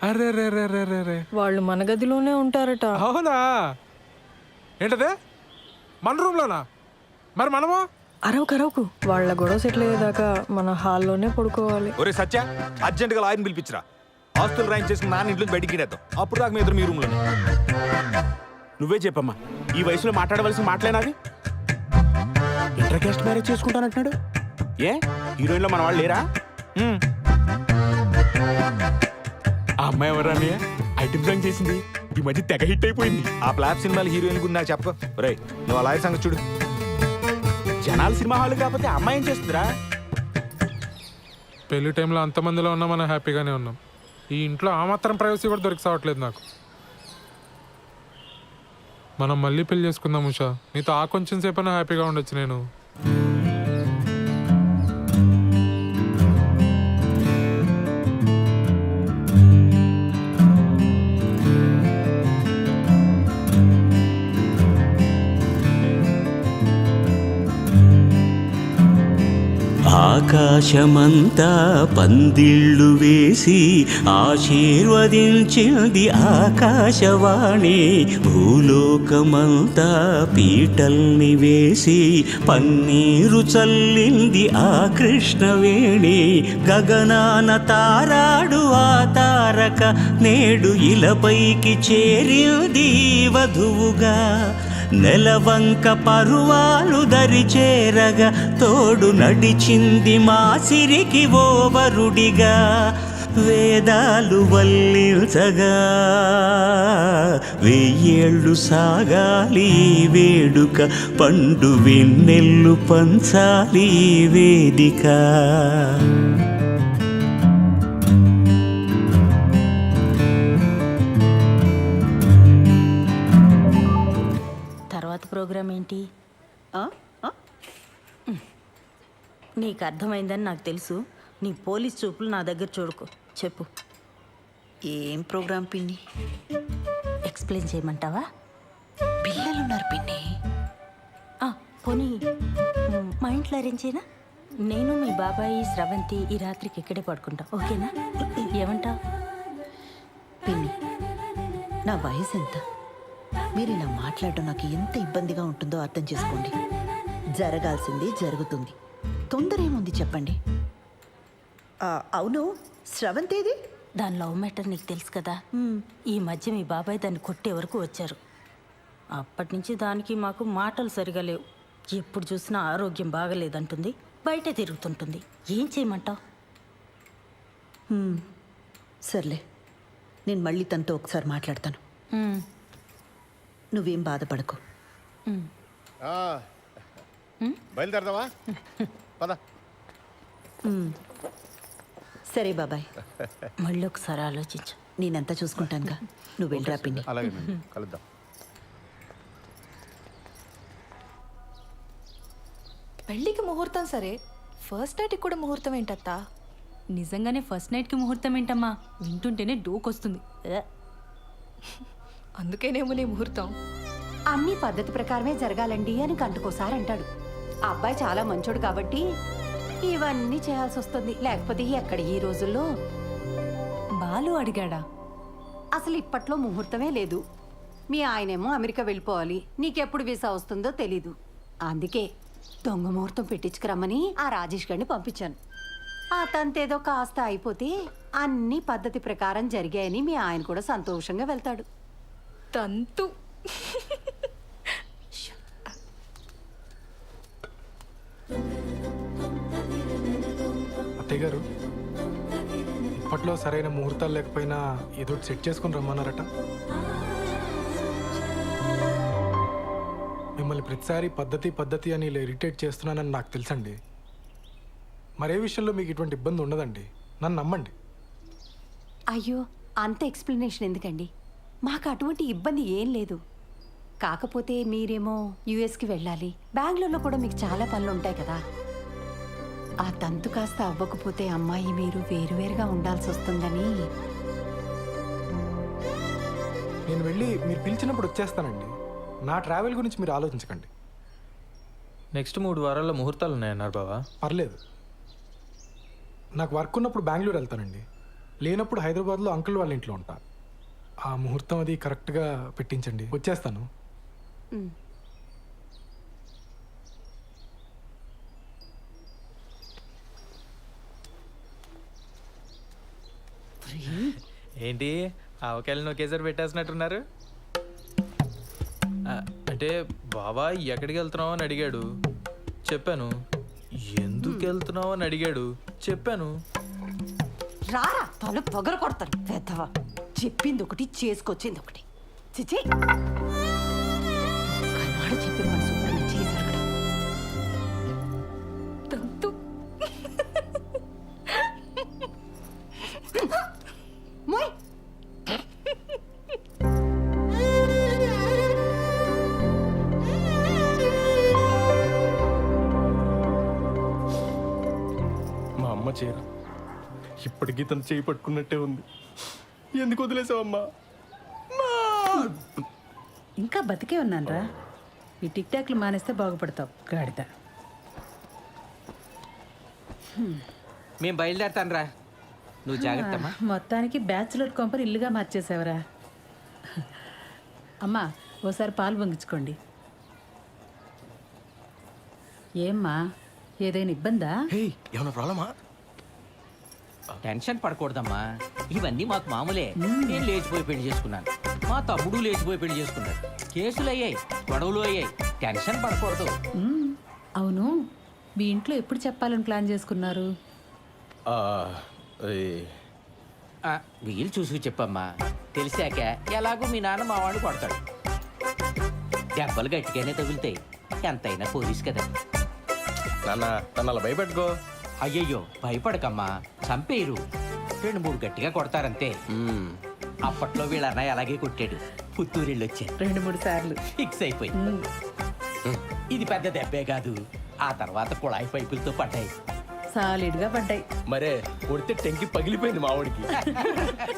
F: అరే రే రే రే రే రే.
O: వాళ్ళు మన గదిలోనే ఉంటారట.
F: అవునా? ఏంటదే, మన రూమ్లోనా? మరి మనము
O: అరవకు వాళ్ళ గొడవ సెటిల్ అయ్యేదాకా మన హాల్లోనే పడుకోవాలి.
M: ఒరే సత్య, అర్జెంటుగా లాయర్ని పిలిపించరా. ఆస్తులు రాయింగ్ చేసుకుని నాన్న ఇంట్లో బయటికి గిడేద్దాం. అప్పుడు దాకా మీ ఎదురు మీ రూమ్లోనే.
D: నువ్వే చెప్పమ్మా, ఈ వయసులో మాట్లాడవలసిన మాటలేనాది? ఇంటర్ కాస్ట్ మ్యారేజ్ చేసుకుంటానంటున్నాడు. ఏ హీరోయిన్లో మన వాళ్ళు లేరా? ఆ అమ్మాయి ఎవరని ఐటమ్ సాంగ్ చేసింది, ఈ మధ్య తెగ హిట్ అయిపోయింది.
M: ఆ ఫ్లాప్ సినిమాలు హీరోయిన్ గురించి నాకు చెప్ప. రే, నువ్వు ఆ లాయర్ సంగతి చూడు.
D: జనాలు సినిమా హాల్ కాకపోతే అమ్మాయి ఏం చేస్తుందిరా?
F: పెళ్లి టైంలో అంతమందిలో ఉన్నా మనం హ్యాపీగానే ఉన్నాం. ఈ ఇంట్లో ఆ మాత్రం ప్రైవసీ కూడా దొరికి సావట్లేదు నాకు. మనం మళ్ళీ పెళ్లి చేసుకుందాం ఉషా. నీతో ఆ కొంచెం సేపైనా హ్యాపీగా ఉండొచ్చు. నేను
P: ఆకాశమంతా పందిళ్ళు వేసి ఆశీర్వదించింది ఆకాశవాణి. భూలోకమంతా పీటల్ని వేసి పన్నీరు చల్లింది ఆ కృష్ణవేణి. గగనాన తారాడు ఆ తారక నేడు ఇలపైకి చేరింది వధువుగా. నెలవంక పరువాలు దరిచేరగా తోడు నడిచింది మా సిరికి ఓవరుడిగా. వేదాలు వల్లించగా వెయ్యేళ్ళు సాగాలి వేడుక. పండు వెన్నెల్లు పంచాలి వేదిక.
Q: ప్రోగ్రామ్ ఏంటి? నీకు అర్థమైందని నాకు తెలుసు. నీ పోలీస్ చూపులు నా దగ్గర చూడుకో. చెప్పు.
I: ఏం ప్రోగ్రామ్ పిన్ని?
Q: ఎక్స్ప్లెయిన్ చేయమంటావా?
I: పిల్లలున్నారు పిన్ని.
Q: పోనీ మా ఇంట్లో అరేంజ్ చేయనా? నేను మీ బాబాయి స్రవంతి ఈ రాత్రికి ఇక్కడే పడుకుంటా, ఓకేనా? ఏమంటావు?
I: పిన్ని, నా వయసు ఎంత? మీరు ఇలా మాట్లాడడం నాకు ఎంత ఇబ్బందిగా ఉంటుందో అర్థం చేసుకోండి. జరగాల్సింది జరుగుతుంది. తొందర ఏముంది చెప్పండి. అవును, స్రవంతేది?
Q: దాని లవ్ మ్యాటర్ నీకు తెలుసు కదా. ఈ మధ్య మీ బాబాయ్ దాన్ని కొట్టే వరకు వచ్చారు. అప్పటి నుంచి దానికి మాకు మాటలు సరిగా లేవు. ఎప్పుడు చూసినా ఆరోగ్యం బాగలేదంటుంది, బయటే తిరుగుతుంటుంది. ఏం చేయమంటావు?
I: సర్లే, నేను మళ్ళీ తనతో ఒకసారి మాట్లాడతాను. నువ్వేం బాధపడకు.
L: బయలుదేరదావా? పద.
I: సరే బాబాయ్,
Q: మళ్ళీ ఒకసారి ఆలోచించు.
I: నేనంతా చూసుకుంటానుగా, నువ్వు వెళ్ళరా పిన్ని.
L: అలాగే కలుద్దాం.
K: పెళ్ళికి ముహూర్తం సరే, ఫస్ట్ నైట్కి కూడా ముహూర్తం ఏంటత్తా?
Q: నిజంగానే ఫస్ట్ నైట్కి ముహూర్తం ఏంటమ్మా? వింటుంటేనే డోకొస్తుంది.
K: అందుకేనేమో నీ ముహూర్తం.
R: అన్ని పద్ధతి ప్రకారమే జరగాలండి అని గంటకోసారి అంటాడు. ఆ అబ్బాయి చాలా మంచోడు కాబట్టి ఇవన్నీ చేయాల్సి వస్తుంది. లేకపోతే ఎక్కడ ఈ రోజుల్లో.
K: బాలు అడిగాడా?
R: అసలు ఇప్పట్లో ముహూర్తమే లేదు. మీ ఆయనేమో అమెరికా వెళ్ళిపోవాలి, నీకెప్పుడు వీసా వస్తుందో తెలీదు. అందుకే దొంగ ముహూర్తం పెట్టించుకురమ్మని ఆ రాజేష్ గారిని పంపించాను. ఆ తంతేదో కాస్త అయిపోతే అన్ని పద్ధతి ప్రకారం జరిగాయని మీ ఆయన కూడా సంతోషంగా వెళ్తాడు.
K: తంతు.
F: అత్తయ్య గారు, ఇప్పట్లో సరైన ముహూర్తాలు లేకపోయినా ఏదో సెట్ చేసుకుని రమ్మన్నారట. మిమ్మల్ని ప్రతిసారి పద్ధతి పద్ధతి అని ఇలా ఇరిటేట్ చేస్తున్నానని నాకు తెలుసండి. మరే విషయంలో మీకు ఇటువంటి ఇబ్బంది ఉండదండి, నన్ను నమ్మండి.
R: అయ్యో, అంత ఎక్స్ప్లెనేషన్ ఎందుకండి? మాకు అటువంటి ఇబ్బంది ఏం లేదు. కాకపోతే మీరేమో యుఎస్కి వెళ్ళాలి, బెంగళూరులో కూడా మీకు చాలా పనులు ఉంటాయి కదా. ఆ తంతు కాస్త అవ్వకపోతే అమ్మాయి మీరు వేరువేరుగా ఉండాల్సి వస్తుందని.
F: నేను వెళ్ళి మీరు పిలిచినప్పుడు వచ్చేస్తానండి. నా ట్రావెల్ గురించి మీరు ఆలోచించకండి.
N: నెక్స్ట్ 3 వారాల్లో ముహూర్తాలు ఉన్నాయన్నారు బావా.
F: పర్లేదు, నాకు వర్క్ ఉన్నప్పుడు బెంగళూరు వెళ్తానండి, లేనప్పుడు హైదరాబాద్లో అంకుల్ వాళ్ళ ఇంట్లో ఉంటా. ఆ ముహూర్తం అది కరెక్ట్గా పెట్టించండి, వచ్చేస్తాను.
N: ఏంటి ఆవకాయలను ఒకేసారి పెట్టేసినట్టున్నారు? అంటే బావా ఎక్కడికి వెళ్తున్నావు అని అడిగాడు, చెప్పాను. ఎందుకు వెళ్తున్నావు అని అడిగాడు, చెప్పాను.
R: రారా తల పొగర కొడతాను పెద్దవా. చెప్పింది ఒకటి, చేసుకొచ్చింది ఒకటి. చిచి, కన్నాడు చెప్పిన మన సూపర్ చేశారు.
K: తంతు.
R: మోయ్.
E: మా అమ్మ చీర ఇప్పటికీ తను చేయి పట్టుకున్నట్టే ఉంది. ఎందుకు వదిలేసావమ్మా?
S: ఇంకా బతికే ఉన్నానరా. ఈ టిక్ టాక్లు మానేస్తే బాగుపడతావు గాడిద.
C: మేము బయలుదేరతాను రా, నువ్వు జాగ్రత్తమ్మా.
S: మొత్తానికి బ్యాచులర్ కొంపని ఇల్లుగా మార్చేసావరా. అమ్మా ఓసారి పాలు పొంగించుకోండి. ఏమ్మా ఏదైనా ఇబ్బందా?
J: ఏమైనా ప్రాబ్లమా?
C: టెన్షన్ పడకూడదమ్మా, ఇవన్నీ మాకు మామూలే. నేను లేచిపోయి పెళ్లి చేసుకున్నాను, మా తమ్ముడు లేచిపోయి పెళ్లి చేసుకున్నాడు. కేసులు అయ్యాయి, గొడవలు అయ్యాయి, టెన్షన్ పడకూడదు.
S: అవును, మీ ఇంట్లో ఎప్పుడు చెప్పాలని ప్లాన్ చేసుకున్నారు?
C: వీలు చూసి చెప్పమ్మా, తెలిసాక ఎలాగో మీ నాన్న మా వాడు కొడతాడు. దెబ్బలు గట్టిగానే తగులుతాయి, ఎంతైనా పోలీస్ కదా.
J: నాన్న నన్ను అలా భయపెట్టుకో.
C: అయ్యయ్యో భయపడకమ్మా, చంపేయరు, 2-3 గట్టిగా కొడతారంతే. అప్పట్లో వీళ్ళ అన్నయ్య అలాగే కొట్టాడు, పుత్తూరెళ్ళి వచ్చాడు
S: 2-3 సార్లు
C: ఫిక్స్ అయిపోయింది. ఇది పెద్ద దెబ్బే కాదు, ఆ తర్వాత కుళాయి పైపులతో పడ్డాయి.
S: సాలిడ్ గా పడ్డాయి.
J: మరే కొడితే టెంకి పగిలిపోయింది మా వాడికి.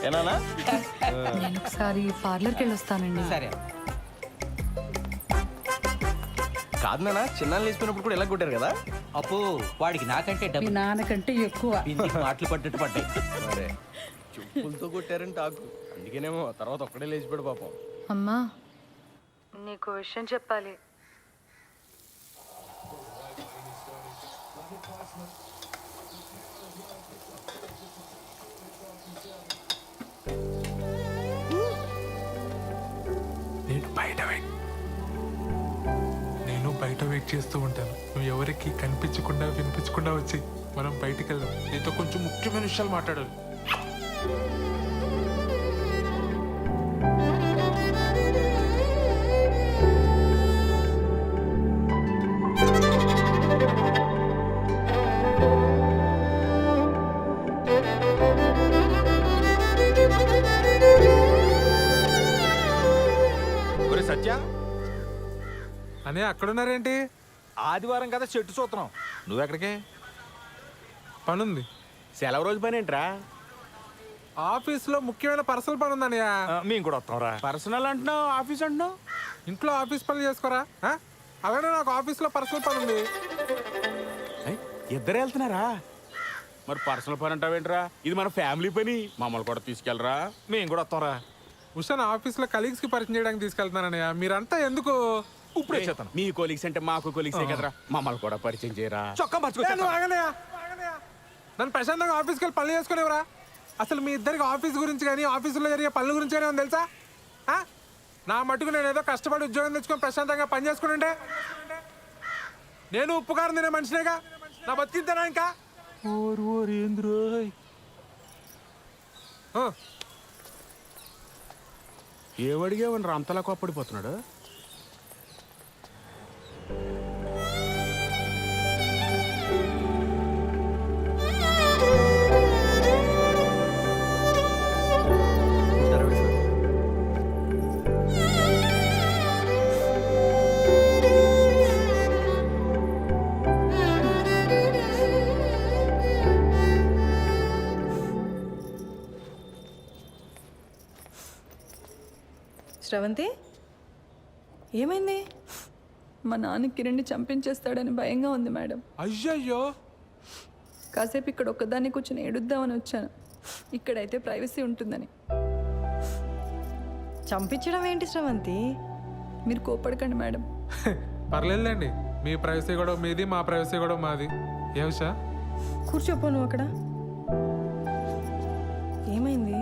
J: ఏనానా?
H: నేను ఒకసారి పార్లర్కి వెళ్ళొస్తానండి.
C: సరే.
J: కాదు నాన్న, చిన్న లేచిపోయినప్పుడు కూడా ఎలా కొట్టారు కదా.
C: అప్పు వాడికి నాకంటే
S: మీ
C: డబ్బు,
S: నాన్నకంటే ఎక్కువ.
C: బిందికి మాటలు పడ్డట్టు పడ్డాయి.
J: మరే చెప్పులతో కొట్టారంటే ఆకు, అందుకేనేమో తర్వాత ఒక్కడే లేచిపోయాడు పాపం.
H: అమ్మా నీకు విషయం చెప్పాలి.
F: నేను బయట వెయిట్ చేస్తూ ఉంటాను, నువ్వు ఎవరికి కనిపించకుండా వినిపించకుండా వచ్చి మనం బయటికి వెళ్దాం. నీతో కొంచెం ముఖ్యమైన విషయాలు మాట్లాడాలి.
M: ఒరే సత్య,
F: అనే అక్కడున్నారేంటి?
M: ఆదివారం కదా చెట్టు చూస్తున్నాం, నువ్వెక్కడికే?
F: పనుంది.
M: సెలవు రోజు పని ఏంట్రా?
F: ఆఫీస్లో ముఖ్యమైన పర్సనల్ పని ఉందన్నయ్య.
M: మేము కూడా వస్తాం రా. పర్సనల్ అంటున్నావు, ఆఫీస్ అంటున్నావు.
F: ఇంట్లో ఆఫీస్ పనులు చేసుకోరా? అలానే నాకు ఆఫీస్లో పర్సనల్ పని ఉంది.
M: ఇద్దరు వెళ్తున్నారా? మరి పర్సనల్ పని అంటావేంట్రా? ఇది మన ఫ్యామిలీ పని, మమ్మల్ని కూడా తీసుకెళ్ళరా. మేము కూడా వస్తాం రా.
F: ఉషాన్ ఆఫీస్లో కలీగ్స్ కి పరిచయం చేయడానికి తీసుకెళ్తున్నానయ్య. మీరంతా ఎందుకు?
M: ఇప్పుడే చేస్తాను. మీ కొలీగ్స్ అంటే మాకు కొలీగ్సే కదరా, మమ్మల్ని కూడా పరిచయం చేయరా. చొక్కా
F: నన్ను ప్రశాంతంగా ఆఫీస్కి వెళ్ళి పనులు చేసుకునేవరా? అసలు మీ ఇద్దరికి ఆఫీస్ గురించి కానీ ఆఫీసులో జరిగే పనుల గురించి కానీ ఏమో తెలుసా? నా మటుకు నేను ఏదో కష్టపడి ఉద్యోగం తెచ్చుకొని ప్రశాంతంగా పని చేసుకుంటుంటే, నేను ఉప్పుకారం తినే మనిషినేగా, నా బతికింతేనా ఇంకా?
M: ఏమడిగేవని అంతలా కోప్పడిపోతున్నాడు?
H: శ్రవంతి ఏమైంది? మా నాన్న కిరణ్ని చంపించేస్తాడని భయంగా ఉంది మేడం.
F: అయ్యయ్యో,
H: కాసేపు ఇక్కడ ఒక్కదాన్ని కూర్చొని ఏడుద్దామని వచ్చాను, ఇక్కడైతే ప్రైవసీ ఉంటుందని.
O: చంపించడం ఏంటి శ్రవంతి?
H: మీరు కోపడకండి మేడం.
F: పర్లేదులేండి, మీ ప్రైవసీ కూడా మీది, మా ప్రైవసీ కూడా మాది. ఏ ఉషా,
O: కూర్చోపో నువ్వు అక్కడ. ఏమైంది?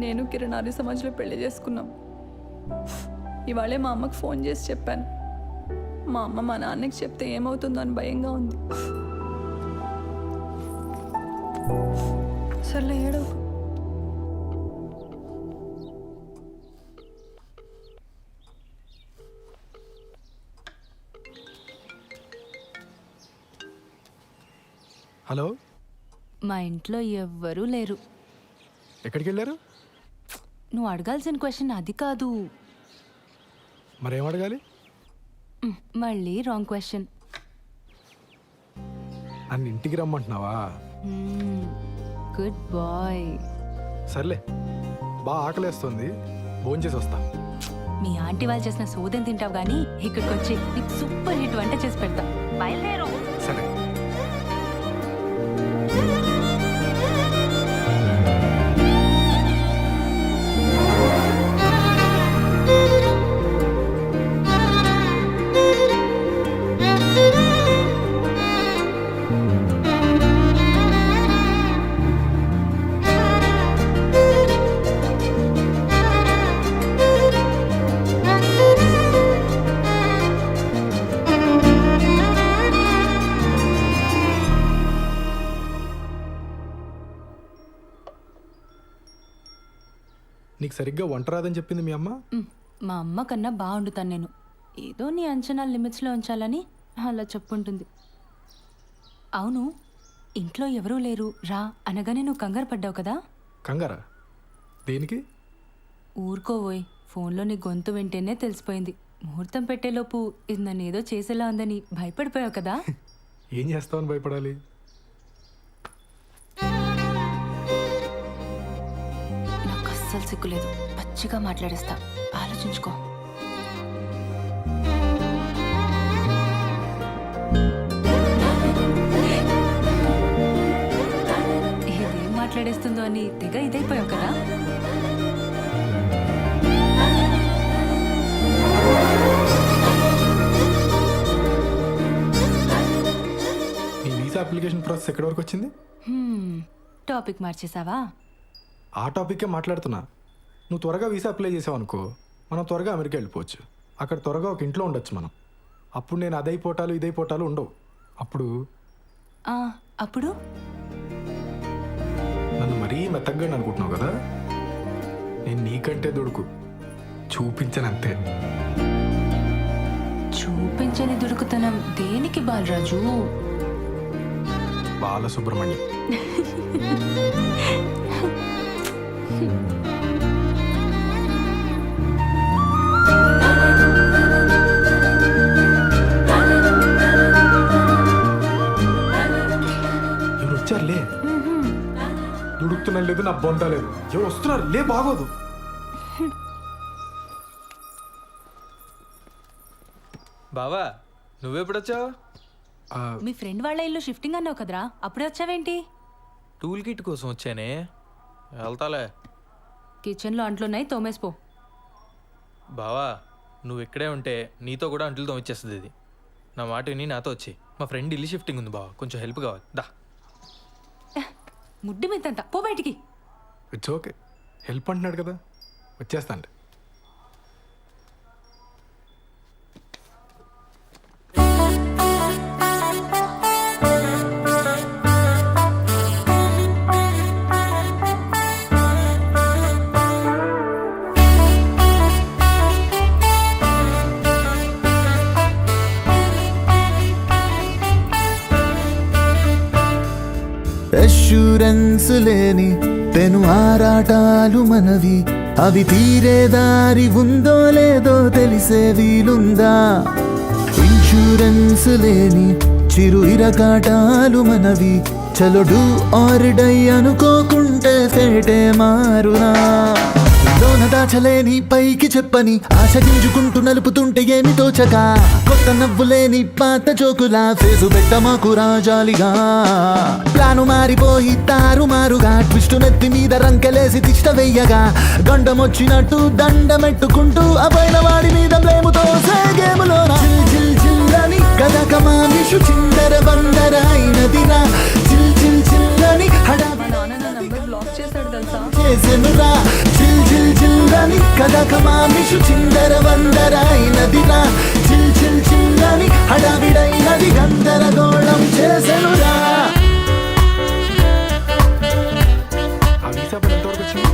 H: నేను కిరణ్ ఆర్య సమాజ్లో పెళ్లి చేసుకున్నాం. ఇవాళే మా అమ్మకు ఫోన్ చేసి చెప్పాను. మా అమ్మ మా నాన్నకి చెప్తే ఏమవుతుందో అని భయంగా ఉంది.
O: సర్లే ఏడవు.
M: హలో,
K: మా ఇంట్లో ఎవ్వరూ లేరు.
M: ఎక్కడికి వెళ్ళారు?
K: నువ్వు అడగాల్సిన క్వశ్చన్ అది కాదు.
M: మరేం అడగాలి?
K: మళ్ళీ రాంగ్ క్వశ్చన్.
M: నన్ను ఇంటికి రమ్మంటున్నావా?
K: Good bye.
M: సర్లే, బాగా ఆకలేస్తుంది, ఫోన్ చేసి వస్తా.
K: మీ ఆంటీ వాళ్ళు చేసిన సోదం తింటావు కానీ ఇక్కడికి వచ్చి నీకు సూపర్ హిట్ వంట చేసి పెడతా. బయలుదేరు.
M: సరే.
G: నీకు సరిగ్గా వంట రాదని చెప్పింది మీ అమ్మ?
K: మా అమ్మ కన్నా బాగా వండుతాను నేను. ఏదో నీ అంచనాలు లిమిట్స్లో ఉంచాలని అలా చెప్పుంటుంది. అవును, ఇంట్లో ఎవరూ లేరు రా అనగానే నువ్వు కంగారు పడ్డావు కదా?
G: కంగారా? దేనికి?
K: ఊరుకోవోయ్, ఫోన్లో నీ గొంతు వింటేనే తెలిసిపోయింది. ముహూర్తం పెట్టేలోపు ఇది నన్ను ఏదో చేసేలా ఉందని భయపడిపోయావు కదా?
G: ఏం చేస్తావని భయపడాలి?
K: నాకు అస్సలు సిగ్గులేదు, పచ్చిగా మాట్లాడేస్తా, ఆలోచించుకో. ఇదేం మాట్లాడేస్తుందో అని తెగ ఇదైపోయావు కదా?
G: నీ వీసా అప్లికేషన్ ప్రాసెస్ ఎక్కడి వరకు వచ్చింది?
K: టాపిక్ మార్చేసావా?
G: ఆ టాపిక్కే మాట్లాడుతున్నా. నువ్వు త్వరగా వీసా అప్లై చేసావు అనుకో, మనం త్వరగా అమెరికా వెళ్ళిపోవచ్చు. అక్కడ త్వరగా ఒక ఇంట్లో ఉండొచ్చు మనం. అప్పుడు నేను అదైపోటాలు ఇదైపోటాలు ఉండవు. అప్పుడు
K: అప్పుడు
G: నన్ను మరీ మెత్తగా అనుకుంటున్నావు కదా? నేను నీకంటే దొడుకు చూపించనంతే.
K: చూపించని దుడుకుతనం దేనికి బాలరాజు?
G: బాలసుబ్రహ్మణ్యం. ఎవరు వచ్చారులే? దుడుకుతున్నా లేదు, నా బొంత లేదు. ఎవరు వస్తున్నారు? లే, బాగోదు.
N: బావా నువ్వెప్పుడొచ్చావు?
K: మీ ఫ్రెండ్ వాళ్ళ ఇల్లు షిఫ్టింగ్ అన్నావు కదరా, అప్పుడే వచ్చావేంటి?
N: టూల్ కిట్ కోసం వచ్చానే, వెళ్తాలే.
K: కిచెన్లో అంట్లున్నాయి, తోమేసిపో.
N: బావా నువ్వు ఇక్కడే ఉంటే నీతో కూడా అంట్లు తోమిచ్చేస్తుంది ఇది. నా మాట విని నాతో వచ్చి. మా ఫ్రెండ్ ఇల్లు షిఫ్టింగ్ ఉంది బావా, కొంచెం హెల్ప్ కావాలి. దా.
K: ముడ్డి మీదంతా పో బయటికి.
G: ఇట్స్ ఓకే, హెల్ప్ అంటున్నాడు కదా, వచ్చేస్తాండి.
T: అష్యూరెన్స్ లేని పెను ఆరాటాలు మనవి, అవి తీరే దారి ఉందో లేదో తెలిసే వీలుందా? ఇన్సూరెన్స్ లేని చిరు ఇరకాటాలు మనవి, చలుడు ఆరుడై అనుకోకుంటే ఫేటే మారునా? లోన దాచలేని పైకి చెప్పని ఆశ గింజుకుంటూ నలుపుతుంటే ఏమి తోచక, కొత్త నవ్వులేని పాత జోకులా ఫేసు పెట్టమాకు రాజాలిగా. ప్లాను మారిపోయి తారుమారుగా, ట్విస్టు నెత్తి మీద రంకెలేసి తిష్ట వెయ్యగా, గండమొచ్చినట్టు దండమెట్టుకుంటూ అపైన వాడి మీద బ్లేముతో గేములో జిల్ జిల్ జిల్లని గదకమామిషు చిందర బందర అయినదిరా. జిల్ జిల్ జిల్లని చేసెనురా. జిల్ జిల్ జిల్లని కదకమామిషు చిందర వందర అయినదిరా. జిల్ జిల్ జిల్లని హడావిడైనది గందరగోళం చేసెనురా.
G: ఆ వీసా పని ఎంతవరకు వచ్చింది?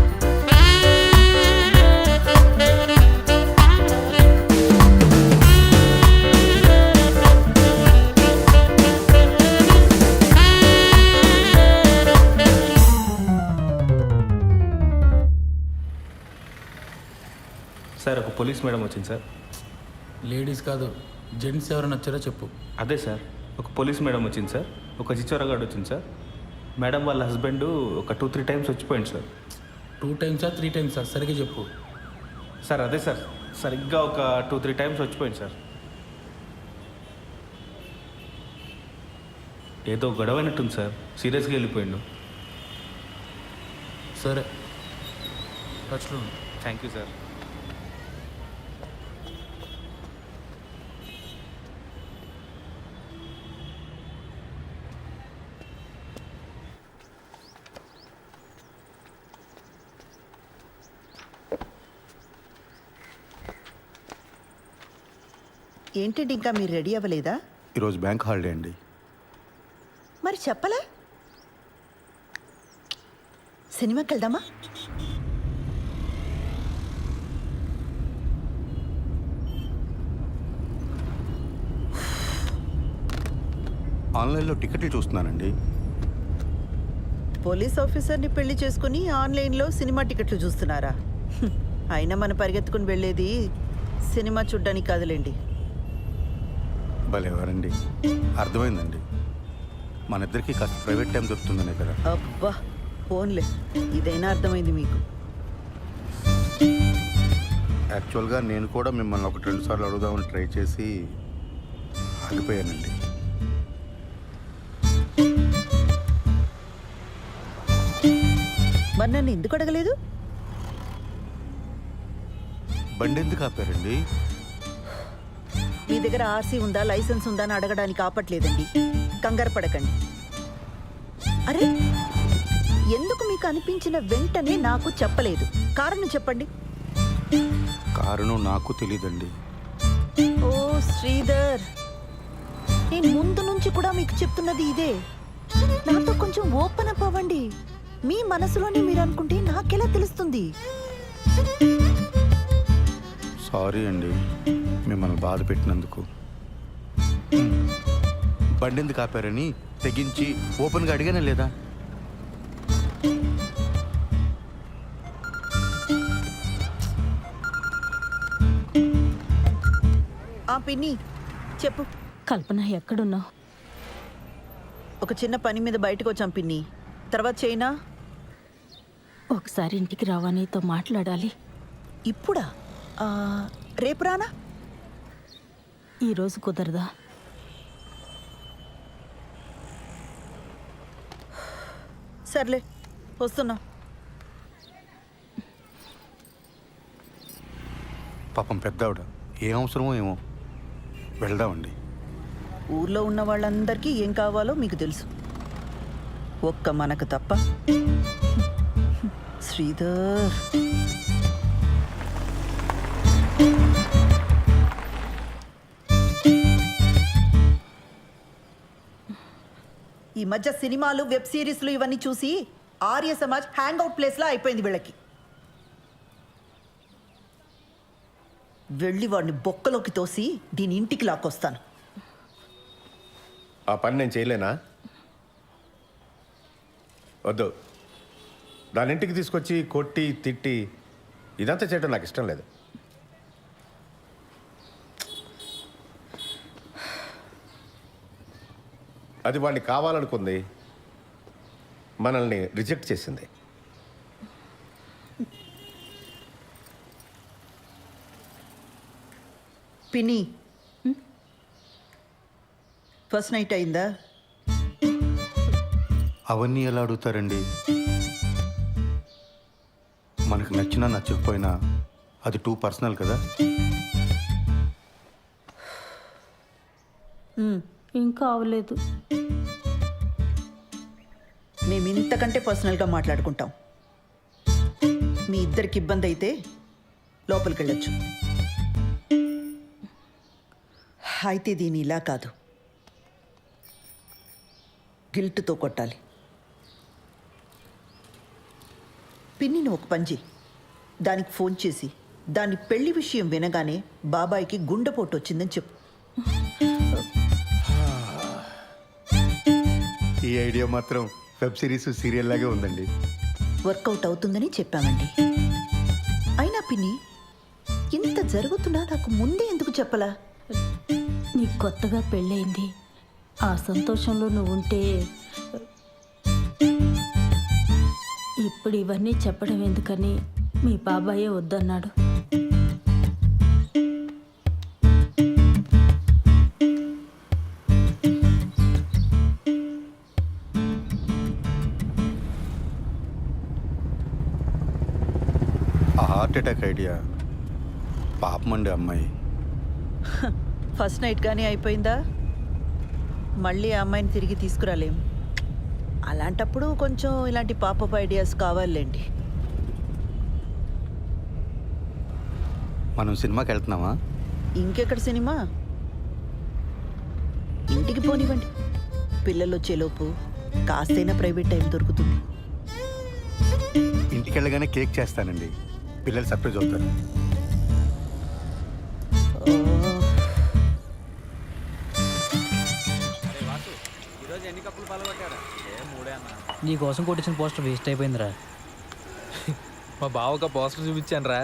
U: సార్ ఒక పోలీస్ మేడం వచ్చింది సార్.
B: లేడీస్ కాదు, జెంట్స్ ఎవరైనా వచ్చారో చెప్పు.
U: అదే సార్, ఒక పోలీస్ మేడం వచ్చింది సార్, ఒక చిచ్చోరగాడు వచ్చింది సార్. మేడం వాళ్ళ హస్బెండ్ ఒక 2-3 టైమ్స్ వచ్చిపోయింది సార్.
B: 2 టైమ్సా 3 టైమ్సా సరిగ్గా చెప్పు.
U: సార్ అదే సార్, సరిగ్గా ఒక 2-3 టైమ్స్ వచ్చిపోయింది సార్. ఏదో గొడవైనట్టుంది సార్, సీరియస్గా వెళ్ళిపోయిండు.
B: సరే, టచ్లో.
U: Thank you sir.
I: ఏంటంటే ఇంకా మీరు రెడీ అవ్వలేదా?
L: ఈరోజు బ్యాంక్ హాలిడే అండి.
I: మరి చెప్పలే? సినిమాకి వెళ్దామా?
L: ఆన్లైన్లో టికెట్లు చూస్తున్నానండి.
I: పోలీస్ ఆఫీసర్ని పెళ్లి చేసుకుని ఆన్లైన్లో సినిమా టికెట్లు చూస్తున్నారా? అయినా మనం పరిగెత్తుకుని వెళ్ళేది సినిమా చూడ్డానికి కాదులేండి.
L: భలేవారండి, అర్థమైందండి. మన ఇద్దరికి కాస్త ప్రైవేట్ టైం దొరుకుతుందనే కదా.
I: అబ్బా ఫోన్లే, ఇదైనా అర్థమైంది మీకు.
L: యాక్చువల్గా నేను కూడా మిమ్మల్ని 1-2 సార్లు అడుగుదామని ట్రై చేసి ఆగిపోయానండి.
I: మరి నన్ను ఎందుకు అడగలేదు?
L: బండి ఎందుకు ఆపారండి?
I: మీ దగ్గర ఆర్సీ ఉందా, లైసెన్స్ ఉందా అని అడగడానికి ఆపట్లేదండి. కంగారు పడకండి. అరే, ఎందుకు మీకు అనిపించిన వెంటనే నాకు చెప్పలేదు? కారణం చెప్పండి.
L: కారణం నాకు తెలీదండి.
I: ఓ శ్రీధర్, నేను ముందు నుంచి కూడా మీకు చెప్తున్నది ఇదే. నాతో కొంచెం ఓపెన్ అప్ అవ్వండి. మీ మనసులోనే మీరు అనుకుంటే నాకెలా తెలుస్తుంది?
L: సారీ అండి మిమ్మల్ని బాధ పెట్టినందుకు. బండి ఎందుకు ఆపారని తెగించి ఓపెన్గా అడిగానే లేదా?
I: ఆ పిన్ని చెప్పు.
Q: కల్పన ఎక్కడున్నావు?
I: ఒక చిన్న పని మీద బయటకు వచ్చాం పిన్ని, తర్వాత చేయనా?
Q: ఒకసారి ఇంటికి రావా, నీతో మాట్లాడాలి.
I: ఇప్పుడా? రేపు రానా?
Q: ఈరోజు కుదరదా?
I: సర్లే, వస్తున్నా.
L: పాపం పెద్దావిడ, ఏం అవసరమో ఏమో. వెళ్దామండి.
I: ఊర్లో ఉన్న వాళ్ళందరికీ ఏం కావాలో మీకు తెలుసు, ఒక్క మనకు తప్ప. శ్రీధర్, ఈ మధ్య సినిమాలు, వెబ్ సిరీస్లు ఇవన్నీ చూసి ఆర్య సమాజ్ హ్యాంగ్ అవుట్ ప్లేస్లా అయిపోయింది వీళ్ళకి. వెళ్ళి వాడిని బొక్కలోకి తోసి దీని ఇంటికి లాక్కొస్తాను.
L: ఆ పని నేను చేయలేనా? వద్దు, దాని ఇంటికి తీసుకొచ్చి కొట్టి తిట్టి ఇదంతా చేయడం నాకు ఇష్టం లేదు. అది వాడిని కావాలనుకుంది, మనల్ని రిజెక్ట్ చేసింది.
I: పిన్ని, ఫస్ట్ నైట్ అయిందా?
L: అవన్నీ ఎలా అడుగుతారండి? మనకు నచ్చినా నచ్చకపోయినా అది టూ పర్సనల్ కదా.
Q: ఇంకా అవలేదు.
I: మేము ఇంతకంటే పర్సనల్గా మాట్లాడుకుంటాం. మీ ఇద్దరికి ఇబ్బంది అయితే లోపలికి వెళ్ళొచ్చు. అయితే దీని ఇలా కాదు, గిల్ట్తో కొట్టాలి. పిన్నిని ఒక పని చెయ్యి, దానికి ఫోన్ చేసి దాని పెళ్లి విషయం వినగానే బాబాయికి గుండెపోటు వచ్చిందని చెప్పు.
L: ఈ ఐడియా మాత్రం వెబ్ సిరీస్, సీరియల్ లాగే ఉందండి.
I: వర్కౌట్ అవుతుందని చెప్పామండి. అయినా పిన్ని, ఇంత జరుగుతున్నా నాకు ముందే ఎందుకు చెప్పలా?
Q: నీకు కొత్తగా పెళ్ళయింది, ఆ సంతోషంలో నువ్వు ఉంటే ఇప్పుడు ఇవన్నీ చెప్పడం ఎందుకని మీ బాబాయే వద్దన్నాడు.
L: ఆ హార్ట్ అటాక్ ఐడియా పాపమండి అమ్మాయి.
I: ఫస్ట్ నైట్ కానీ అయిపోయిందా? మళ్ళీ ఆ అమ్మాయిని తిరిగి తీసుకురాలేం. అలాంటప్పుడు కొంచెం ఇలాంటి పాపప్ ఐడియాస్ కావాలండి.
L: మనం సినిమాకి వెళ్తున్నామా?
I: ఇంకెక్కడ సినిమా? ఇంటికి పోనివ్వండి, పిల్లలు వచ్చేలోపు కాస్తైనా ప్రైవేట్ టైం దొరుకుతుంది.
L: ఇంటికి వెళ్ళగానే కేక్ చేస్తానండి, పిల్లలు సర్ప్రైజ్ అవుతారు.
A: నీ కోసం కొట్టించిన పోస్టర్ వేస్ట్ అయిపోయిందిరా.
N: మా బావ ఒక పోస్టర్ చూపించాను రా,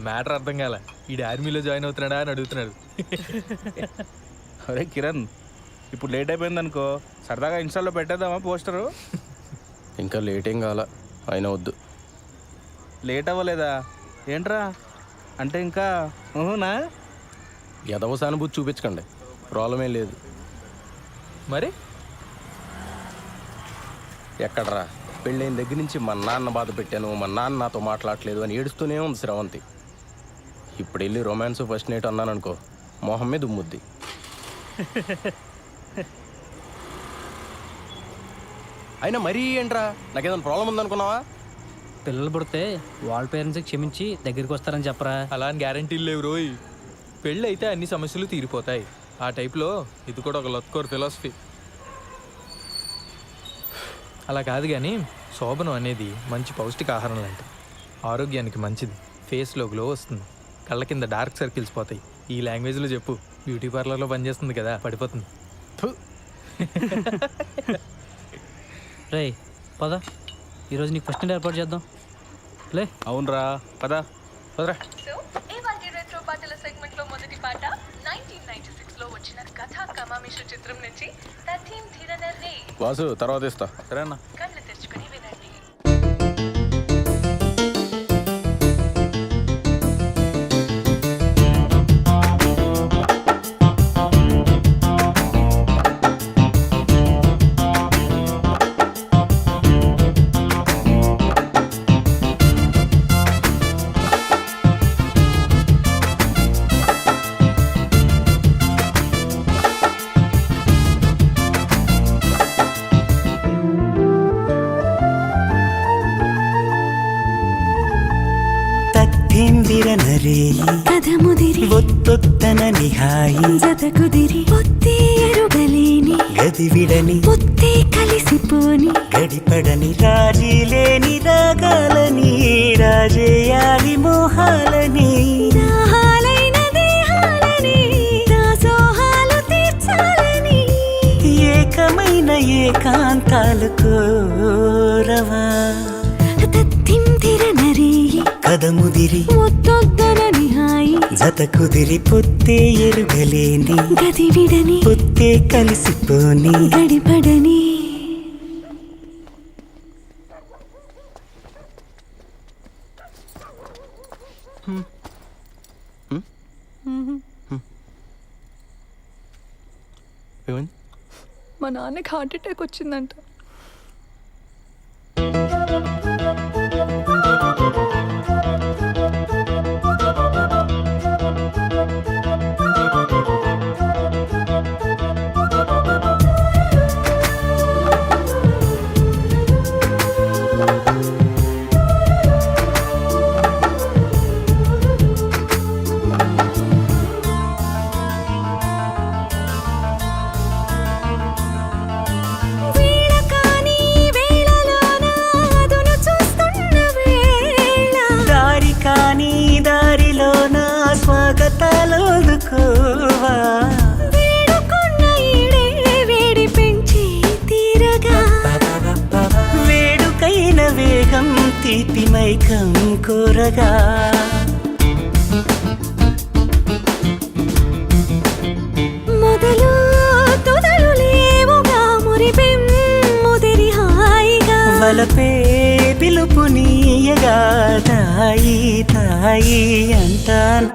N: మ్యాటర్ అర్థం కాల. ఈ ఆర్మీలో జాయిన్ అవుతున్నాడా అని అడుగుతున్నాడు.
U: అరే కిరణ్, ఇప్పుడు లేట్ అయిపోయింది అనుకో, సరదాగా ఇన్స్టాల్లో పెట్టేద్దామా పోస్టరు?
J: ఇంకా లేట్ ఏం కావాలా, అయినా వద్దు.
U: లేట్ అవ్వలేదా ఏంట్రా? అంటే ఇంకా ఊహునా?
J: ఎదవ సానుభూతి చూపించకండి, ప్రాబ్లం ఏం లేదు.
N: మరి
J: ఎక్కడరా, పెళ్ళైన దగ్గర నుంచి మా నాన్న బాధ పెట్టాను, మా నాన్న నాతో మాట్లాడలేదు అని ఏడుస్తూనే ఉంది శ్రవంతి. ఇప్పుడు వెళ్ళి రొమాన్స్ ఫస్ట్ నైట్ అన్నాను అనుకో, మొహం మీద ఉమ్ముద్ది. అయినా మరీ ఏంట్రా, నాకేదైనా ప్రాబ్లం ఉందనుకున్నావా?
A: పిల్లలు పుడితే వాళ్ళ పేరెంట్స్కి క్షమించి దగ్గరికి వస్తారని చెప్పరా.
N: అలా అని గ్యారంటీలు లేవు రోయ్. పెళ్ళి అయితే అన్ని సమస్యలు తీరిపోతాయి. ఆ టైప్లో ఇది కూడా ఒక లత్కోర్ ఫిలాసఫీ. అలా కాదు కానీ శోభనం అనేది మంచి పౌష్టికాహారం లాంటిది. ఆరోగ్యానికి మంచిది, ఫేస్లో గ్లో వస్తుంది, కళ్ళ కింద డార్క్ సర్కిల్స్ పోతాయి. ఈ లాంగ్వేజ్లో చెప్పు, బ్యూటీ పార్లర్లో పనిచేస్తుంది కదా, పడిపోతుంది.
A: రే పద, ఈరోజు నీకు ఫస్ట్ నైట్ ఏర్పాటు చేద్దాం. లే.
U: అవునరా, పదా పదరా.
H: పాటల సెగ్మెంట్ లో మొదటి పాట 1996 లో వచ్చిన కథా కమామిషు చిత్రం నుంచి తథీం ధిరనర్రే.
J: వాసు తర్వాత ఇస్తా.
U: సరేనా?
H: కళ్ళు తెరుచుకొని వినండి.
P: ఒత్తొత్తన నిహాయి
V: జతకుదిరి పొత్తే ఎరుగలేని
P: గదివిడని
V: పొత్తే కలిసిపోని
P: గడిపడని రాజీ లేని రాగాలని రాజేయాలి మోహాలని
V: దాహాలైన దేహాలని దాసోహాలు తీర్చాలని
P: ఏకమైన ఏకాంతాలు కోరవా
V: తత్తింతిరనరే
P: కదముదిరి
V: ఒత్తొద్దనని హాయి
P: జతకుదిరి పొత్తే ఎరుగలేని
V: గదివిడని
P: పొత్తే కలిసిపోని
V: గడిపడని.
H: మా నాన్నకి హార్ట్ అటాక్ వచ్చిందంట.
P: వేడుకైన వేగం తీపి మైకం కోరగా
V: మొదలు తొదలు లేవుగా మురిపెం ముదిరి హాయిగా
P: వలపే పిలుపునీయగా తాయి తాయి అంటాను.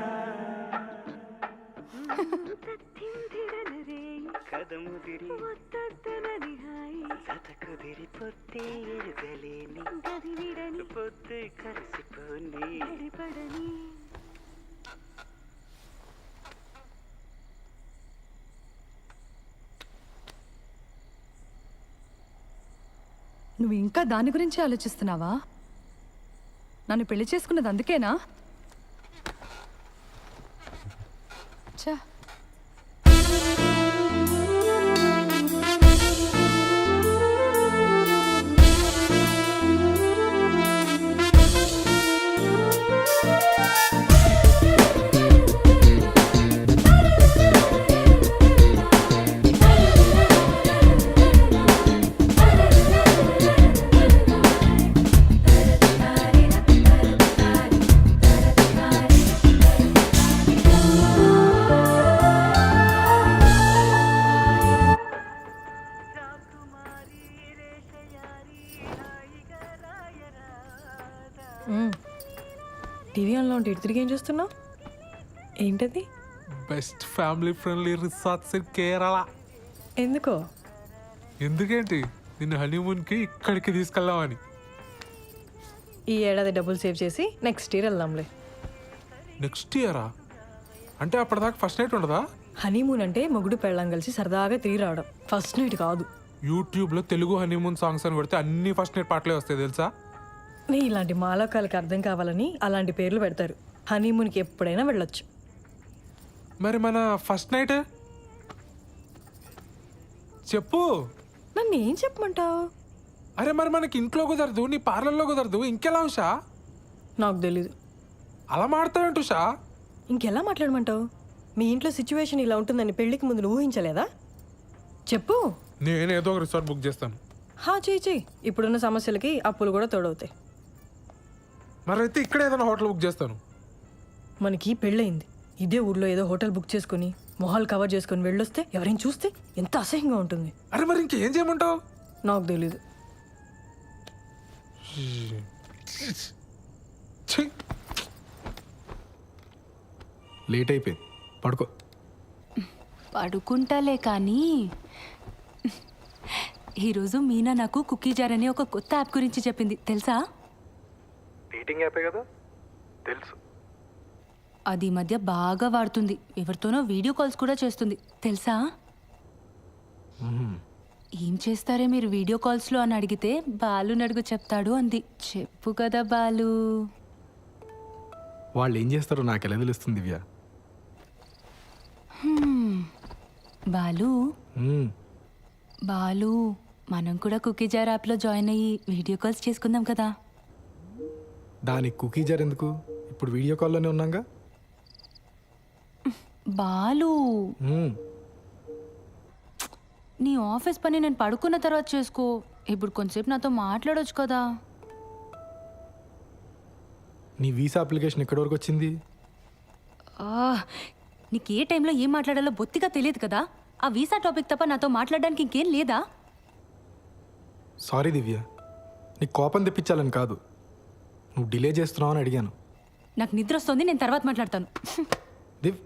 H: నువ్వు ఇంకా దాని గురించి ఆలోచిస్తున్నావా? నన్ను పెళ్లి చేసుకున్నది అందుకేనా? చా
O: టీవీ ఆన్లో ఉంటే ఇటు తిరిగి ఏం చూస్తున్నావు? ఏంటది?
F: Best family friendly resorts in Kerala.
O: ఎందుకో?
F: ఎందుకేంటి, నిన్ను హనీమూన్కి ఇక్కడికి తీసుకెళ్దామని.
O: ఈ ఏడాది డబ్బులు సేవ్ చేసి నెక్స్ట్ ఇయర్ వెళ్దాంలే.
F: నెక్స్ట్ ఇయరా? అంటే అప్పటిదాకా ఫస్ట్ నైట్ ఉండదా?
O: హనీమూన్ అంటే మొగుడు పెళ్ళం కలిసి సరదాగా తిరిగి రావడం, ఫస్ట్ నైట్ కాదు.
F: యూట్యూబ్లో తెలుగు హనీమూన్ సాంగ్స్ అని కొడితే అన్ని ఫస్ట్ నైట్ పాటలే వస్తాయి తెలుసా?
O: నీ ఇలాంటి మాలోకాలకు అర్థం కావాలని అలాంటి పేర్లు పెడతారు. హనీమూన్కి ఎప్పుడైనా వెళ్ళొచ్చు.
F: మరి మన ఫస్ట్ నైట్ చెప్పు.
O: నన్ను ఏం చెప్పమంటావు?
F: అరే మరి మనకి ఇంట్లో కుదరదు, నీ పార్లర్లో కుదరదు, ఇంకెలా ఉషా?
O: నాకు తెలీదు.
F: అలా మాడతావేంటి ఉషా?
O: ఇంకెలా మాట్లాడమంటావు? మీ ఇంట్లో సిచ్యువేషన్ ఇలా ఉంటుందని పెళ్లికి ముందు నువ్వు ఊహించలేదా? చెప్పు.
F: నేనేదో ఒక రిసార్ట్ బుక్ చేస్తాను.
O: చెయ్యి. ఇప్పుడున్న సమస్యలకి అప్పులు కూడా తోడవుతాయి.
F: మరి అయితే ఇక్కడ ఏదైనా హోటల్ బుక్ చేస్తాను.
O: మనకి పెళ్ళయింది, ఇదే ఊర్లో ఏదో హోటల్ బుక్ చేసుకుని మొహాలు కవర్ చేసుకుని వెళ్ళొస్తే ఎవరైనా చూస్తే ఎంత అసహ్యంగా ఉంటుంది.
F: అరే మరి ఇంకేం చేయమంటావు?
O: నాకు తెలీదు.
G: లేట్ అయిపోయింది, పడుకో.
K: పడుకుంటాలే కానీ ఈరోజు మీనా నాకు కుకీ జార్ అనే ఒక కొత్త యాప్ గురించి చెప్పింది, తెలుసా?
G: డేటింగ్ యాపే కదా, తెలుసు.
K: అది ఈ మధ్య బాగా వాడుతుంది. ఎవరితోనో వీడియో కాల్స్ కూడా చేస్తుంది, తెలుసా? ఏం చేస్తారే మీరు వీడియో కాల్స్లో అని అడిగితే బాలు నడుగు చెప్తాడు అంది. చెప్పు కదా బాలు.
G: వాళ్ళు ఏం చేస్తారో నాకు ఎలా తెలుస్తుంది దివ్య?
K: బాలు బాలు మనం కూడా కుకీ జార్ యాప్లో జాయిన్ అయ్యి వీడియో కాల్స్ చేసుకుందాం కదా.
G: దానికి కుకీ జార్ ఎందుకు? ఇప్పుడు వీడియో కాల్లోనే ఉన్నాగా.
K: బాలు నీ ఆఫీస్ పని నేను పడుకున్న తర్వాత చేసుకో. ఇప్పుడు కొంచెంసేపు నాతో మాట్లాడొచ్చు కదా.
G: నీ వీసా అప్లికేషన్ ఎక్కడి వరకు వచ్చింది?
K: నీకు ఏ టైంలో ఏం మాట్లాడాలో బొత్తిగా తెలియదు కదా. ఆ వీసా టాపిక్ తప్ప నాతో మాట్లాడడానికి ఇంకేం లేదా?
G: సారీ దివ్య, నీకు కోపం తెప్పించాలని కాదు, నువ్వు డిలే చేస్తున్నావు అని అడిగాను.
K: నాకు నిద్ర వస్తుంది, నేను తర్వాత మాట్లాడతాను.
G: దివ్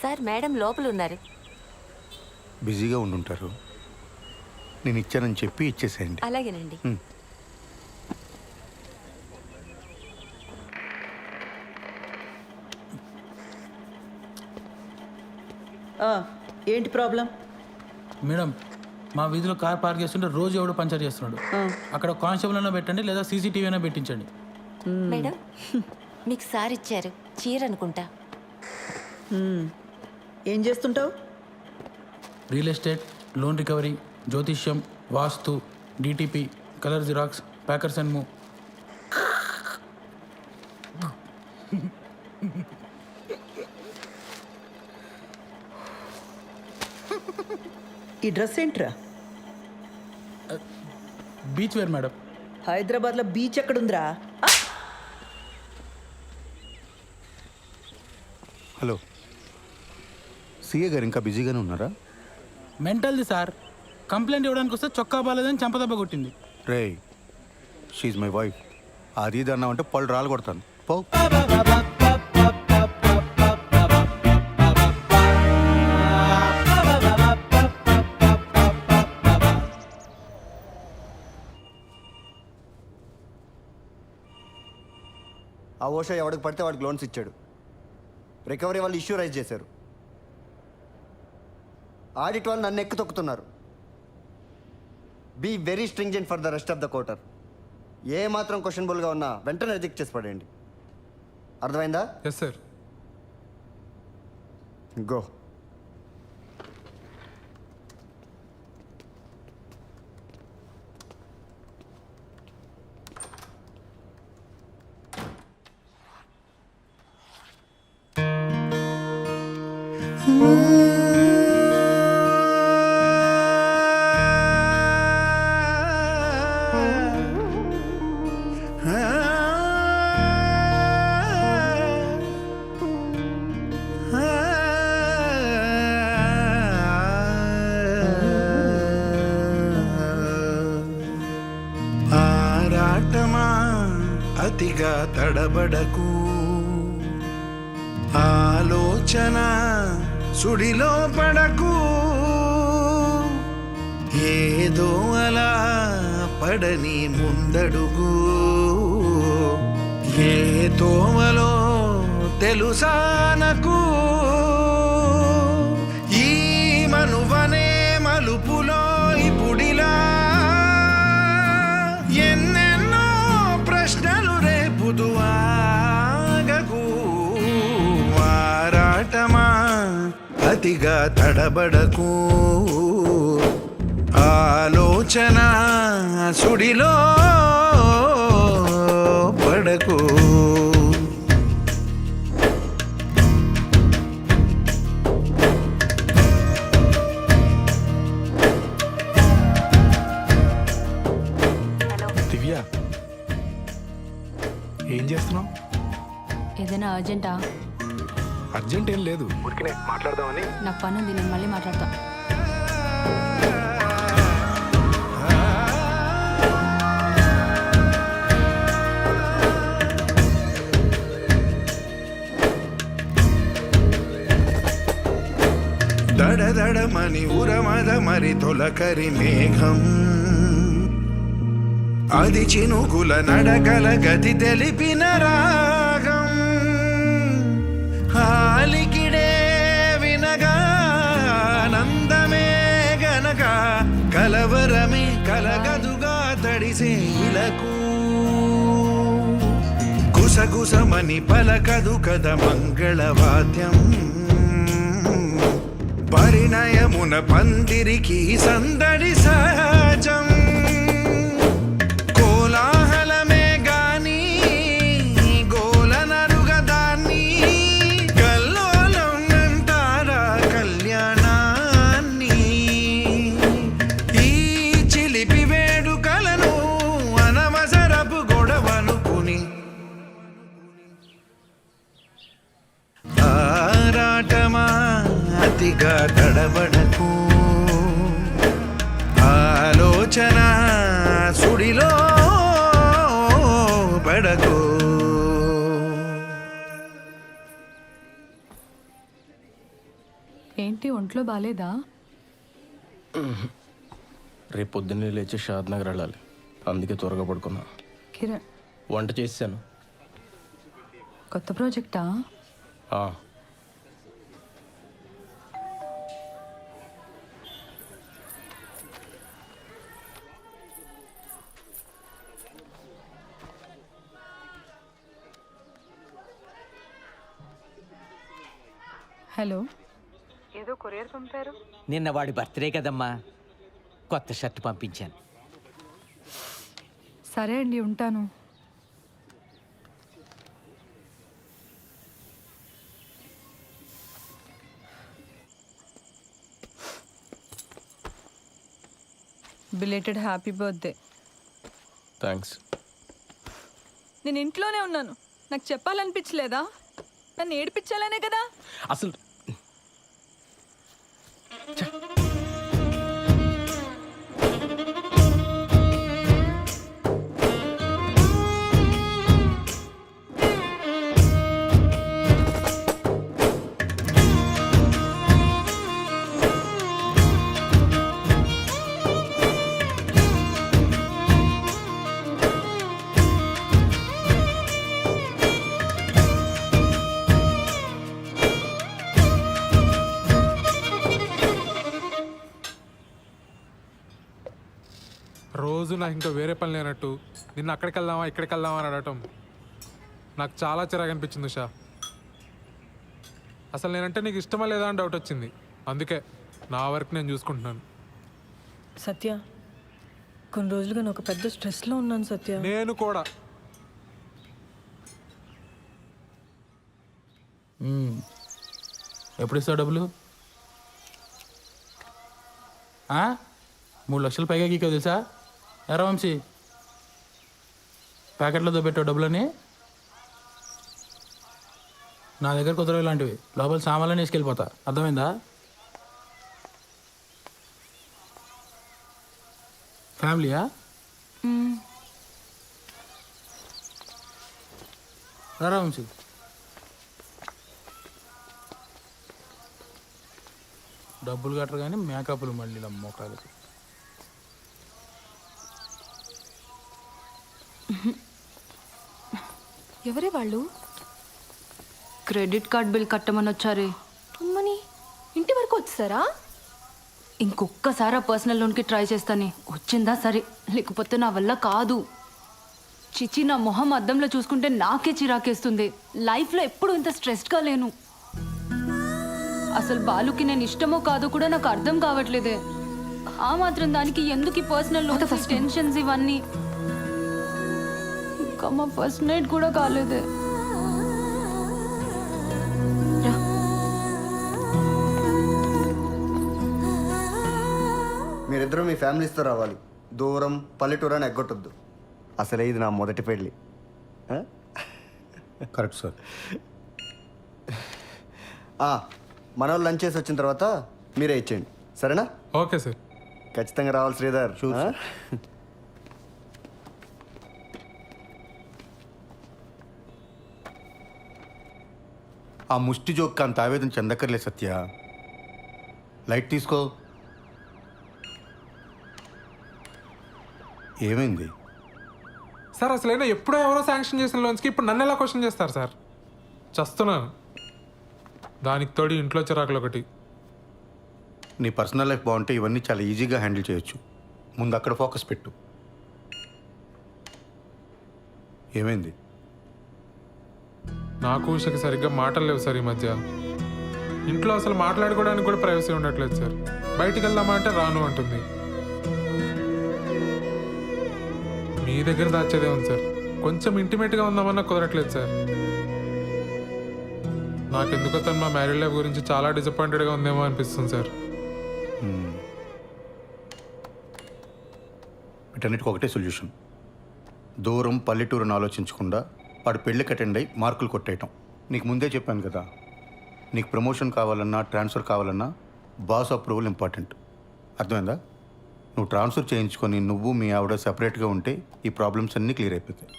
D: సార్, మేడం లోపల ఉన్నారు.
L: బిజీగా ఉండుంటారు, నేను ఇచ్చానని చెప్పి ఇచ్చేసేయండి.
D: అలాగేనండి.
I: ఏంటి ప్రాబ్లం?
B: మేడం, మా వీధిలో కార్ పార్క్ చేస్తుంటే రోజు ఎవడు పంచర్ చేస్తున్నాడు. అక్కడ కానిస్టేబుల్ అయినా పెట్టండి, లేదా సీసీటీవీ అయినా పెట్టించండి.
D: మేడం, మీకు సార్ ఇచ్చారు చీర అనుకుంటా.
I: ఏం చేస్తుంటావు?
B: రియల్ ఎస్టేట్, లోన్ రికవరీ, జ్యోతిష్యం, వాస్తు, DTP, colour xerox, packers and move.
I: ఈ డ్రెస్ ఏంట్రా?
B: Beach wear madam.
I: హైదరాబాద్లో బీచ్ ఎక్కడుందిరా?
L: హలో, సీఏ గారు ఇంకా బిజీగానే ఉన్నారా?
B: మెంటల్ది సార్, కంప్లైంట్ ఇవ్వడానికి వస్తే చొక్కా బాలేదని చంపదెబ్బ కొట్టింది.
L: రే, షీఈ్ మై వైఫ్. అది ఇది అన్నావంటే పళ్ళు రాలు కొడతాను. పో.
R: ఆ ఓషా ఎవడికి పడితే వాడికి లోన్స్ ఇచ్చాడు. రికవరీ వాళ్ళు ఇష్యూ రైజ్ చేశారు. ఆడిట్ వాళ్ళు నన్ను ఎక్కి తొక్కుతున్నారు. Be very stringent for the rest of the quarter. ఏ మాత్రం క్వశ్చనబుల్గా ఉన్నా వెంటనే రిజెక్ట్ చేసి పడేయండి. అర్థమైందా?
F: Yes sir.
R: గో.
E: ఆరాటమా అతిగా తడబడకు, ఆలోచన సుడిలో పడకు, ఏదో అలా పడని ముందడుగు, ఏ తోవలో తెలుసానకు, ఈ మనువనే మలుపులో ఇప్పుడిలా ఎన్నెన్నో ప్రశ్నలు రేపుదు ఆగకు. ఆరాటమా అతిగా తడబడకు, ఆలోచన సుడిలో పడకు.
G: దివ్య, ఏం చేస్తున్నావు?
K: ఏదైనా అర్జెంటా?
G: అర్జెంట్ ఏం లేదు, ఊరికనే మాట్లాడదామని.
K: నాకు పని ఉంది, నేను మళ్ళీ మాట్లాడతా.
E: దడదడమని ఉరమద మరి తొలకరి మేఘం, అది చినుకుల నడకల గతి తెలిపిన రాగం, హాలికిడే వినగా నందమే గనక కలవరమే కలగదుగా తడిసే ఇలకు, గుసగుసమని పలకదు కద మంగళవాద్యం, పరిణయమున పందిరికి సందడి సహజం, కోలాహలమే గాని గోలనరుగదాన్ని, కల్లోలం అంటారా కళ్యాణాన్ని, ఈ చిలిపి వేడుకలను అనవసరపు గొడవనుకుని ఆరాటమా అతిగా తడబడకు, ఆలోచన సుడిలో పడకు.
H: ఏంటి ఒంట్లో బాలేదా?
J: రేపు పొద్దున్నే లేచి షాద్ నగర్ వెళ్ళాలి, అందుకే త్వరగా పడుకున్నా.
H: కిరణ్,
J: వంట చేశాను.
H: కొత్త ప్రాజెక్టా? హలో, ఏదో కొరియర్ పంపారు.
C: నిన్న వాడి బర్త్డే కదమ్మా, కొత్త షర్ట్ పంపించాను.
H: సరే అండి, ఉంటాను. Belated happy birthday.
J: థ్యాంక్స్.
H: నేను ఇంట్లోనే ఉన్నాను, నాకు చెప్పాలనిపించలేదా? నన్ను ఏడిపించాలనే కదా.
J: అసలు
F: రోజు నాకు ఇంకా వేరే పని లేనట్టు నిన్న అక్కడికి వెళ్దామా ఇక్కడికి వెళ్దామా అని అడగటం నాకు చాలా చిరాకు అనిపించింది ఉషా. అసలు నేనంటే నీకు ఇష్టమా లేదా అని డౌట్ వచ్చింది, అందుకే నా వర్క్ నేను చూసుకుంటున్నాను.
O: సత్య, కొన్ని రోజులుగా నేను ఒక పెద్ద స్ట్రెస్లో ఉన్నాను సత్య.
F: నేను కూడా.
B: ఎప్పుడు ఇస్తావు డబ్బులు? 3 లక్షలు పైగా గీకో తెలుసా? ఎరా వంశీ, ప్యాకెట్లో పెట్టావు డబ్బులని. నా దగ్గర కుదరవు ఇలాంటివి. లోపల సామాన్లని వేసుకెళ్ళిపోతా, అర్థమైందా? ఫ్యామిలీయా? రా వంశీ. డబ్బులు కట్టరు కానీ మేకప్లు మళ్ళీ మోకాలకి.
K: ఎవరే వాళ్ళు? క్రెడిట్ కార్డ్ బిల్ కట్టమని వచ్చారే.
O: అమ్మని ఇంటి వరకు వచ్చారా?
K: ఇంకొక్కసారి ఆ పర్సనల్ లోన్కి ట్రై చేస్తానే. వచ్చిందా సరే, లేకపోతే నా వల్ల కాదు. చిచి, నా మొహం అద్దంలో చూసుకుంటే నాకే చిరాకేస్తుంది. లైఫ్లో ఎప్పుడు ఇంత స్ట్రెస్డ్గా లేను. అసలు బాలుకి నేను ఇష్టమో కాదో కూడా నాకు అర్థం కావట్లేదే. ఆ మాత్రం దానికి ఎందుకు ఈ పర్సనల్ లోన్, ఫస్ట్ టెన్షన్స్ ఇవన్నీ. ఇంకా మా ఫస్ట్ నైట్ కూడా కాలేదే.
R: మీరిద్దరూ మీ ఫ్యామిలీస్తో రావాలి. దూరం పల్లెటూరు అని ఎగ్గొట్టొద్దు. అసలే ఇది నా మొదటి పెళ్ళి.
L: Correct sir.
R: మన వాళ్ళు లంచ్ చేసి వచ్చిన తర్వాత మీరే ఇచ్చేయండి, సరేనా?
F: Okay sir.
R: ఖచ్చితంగా రావాలి శ్రీధర్.
L: ఆ ముష్టి జోక్ అంత ఆవేదన చెందకర్లే సత్య. లైట్ తీసుకో. ఏమైంది
F: సార్? అసలైనా ఎప్పుడో ఎవరో శాంక్షన్ చేసిన లోన్స్కి ఇప్పుడు నన్ను ఎలా క్వశ్చన్ చేస్తారు సార్? చస్తున్నాను. దానికి తోడి ఇంట్లో చిరాకులు ఒకటి.
L: నీ పర్సనల్ లైఫ్ బాగుంటే ఇవన్నీ చాలా ఈజీగా హ్యాండిల్ చేయొచ్చు. ముందు అక్కడ ఫోకస్ పెట్టు. ఏమైంది?
F: నాకు ఉషకి సరిగ్గా మాటలు లేవు సార్ ఈ మధ్య. ఇంట్లో అసలు మాట్లాడుకోవడానికి కూడా ప్రైవసీ ఉండట్లేదు సార్. బయటికి వెళ్దామా అంటే రాను అంటుంది. మీ దగ్గర దాచేదే ఉంది సార్. కొంచెం ఇంటిమేట్గా ఉందామన్నా కుదరట్లేదు సార్. నాకెందుకో తను మా మ్యారీడ్ లైఫ్ గురించి చాలా డిసప్పాయింటెడ్గా ఉందేమో అనిపిస్తుంది సార్.
L: వీటన్నిటికి ఒకటే సొల్యూషన్. దూరం పల్లెటూరుని ఆలోచించకుండా వాడు పెళ్ళికి అటెండ్ అయ్యి మార్కులు కొట్టేయటం. నీకు ముందే చెప్పాను కదా, నీకు ప్రమోషన్ కావాలన్నా ట్రాన్స్ఫర్ కావాలన్నా బాస్ అప్రూవల్ ఇంపార్టెంట్. అర్థమైందా? నువ్వు ట్రాన్స్ఫర్ చేయించుకొని నువ్వు మీ ఆవిడ సెపరేట్గా ఉంటే ఈ ప్రాబ్లమ్స్ అన్నీ క్లియర్ అయిపోతాయి.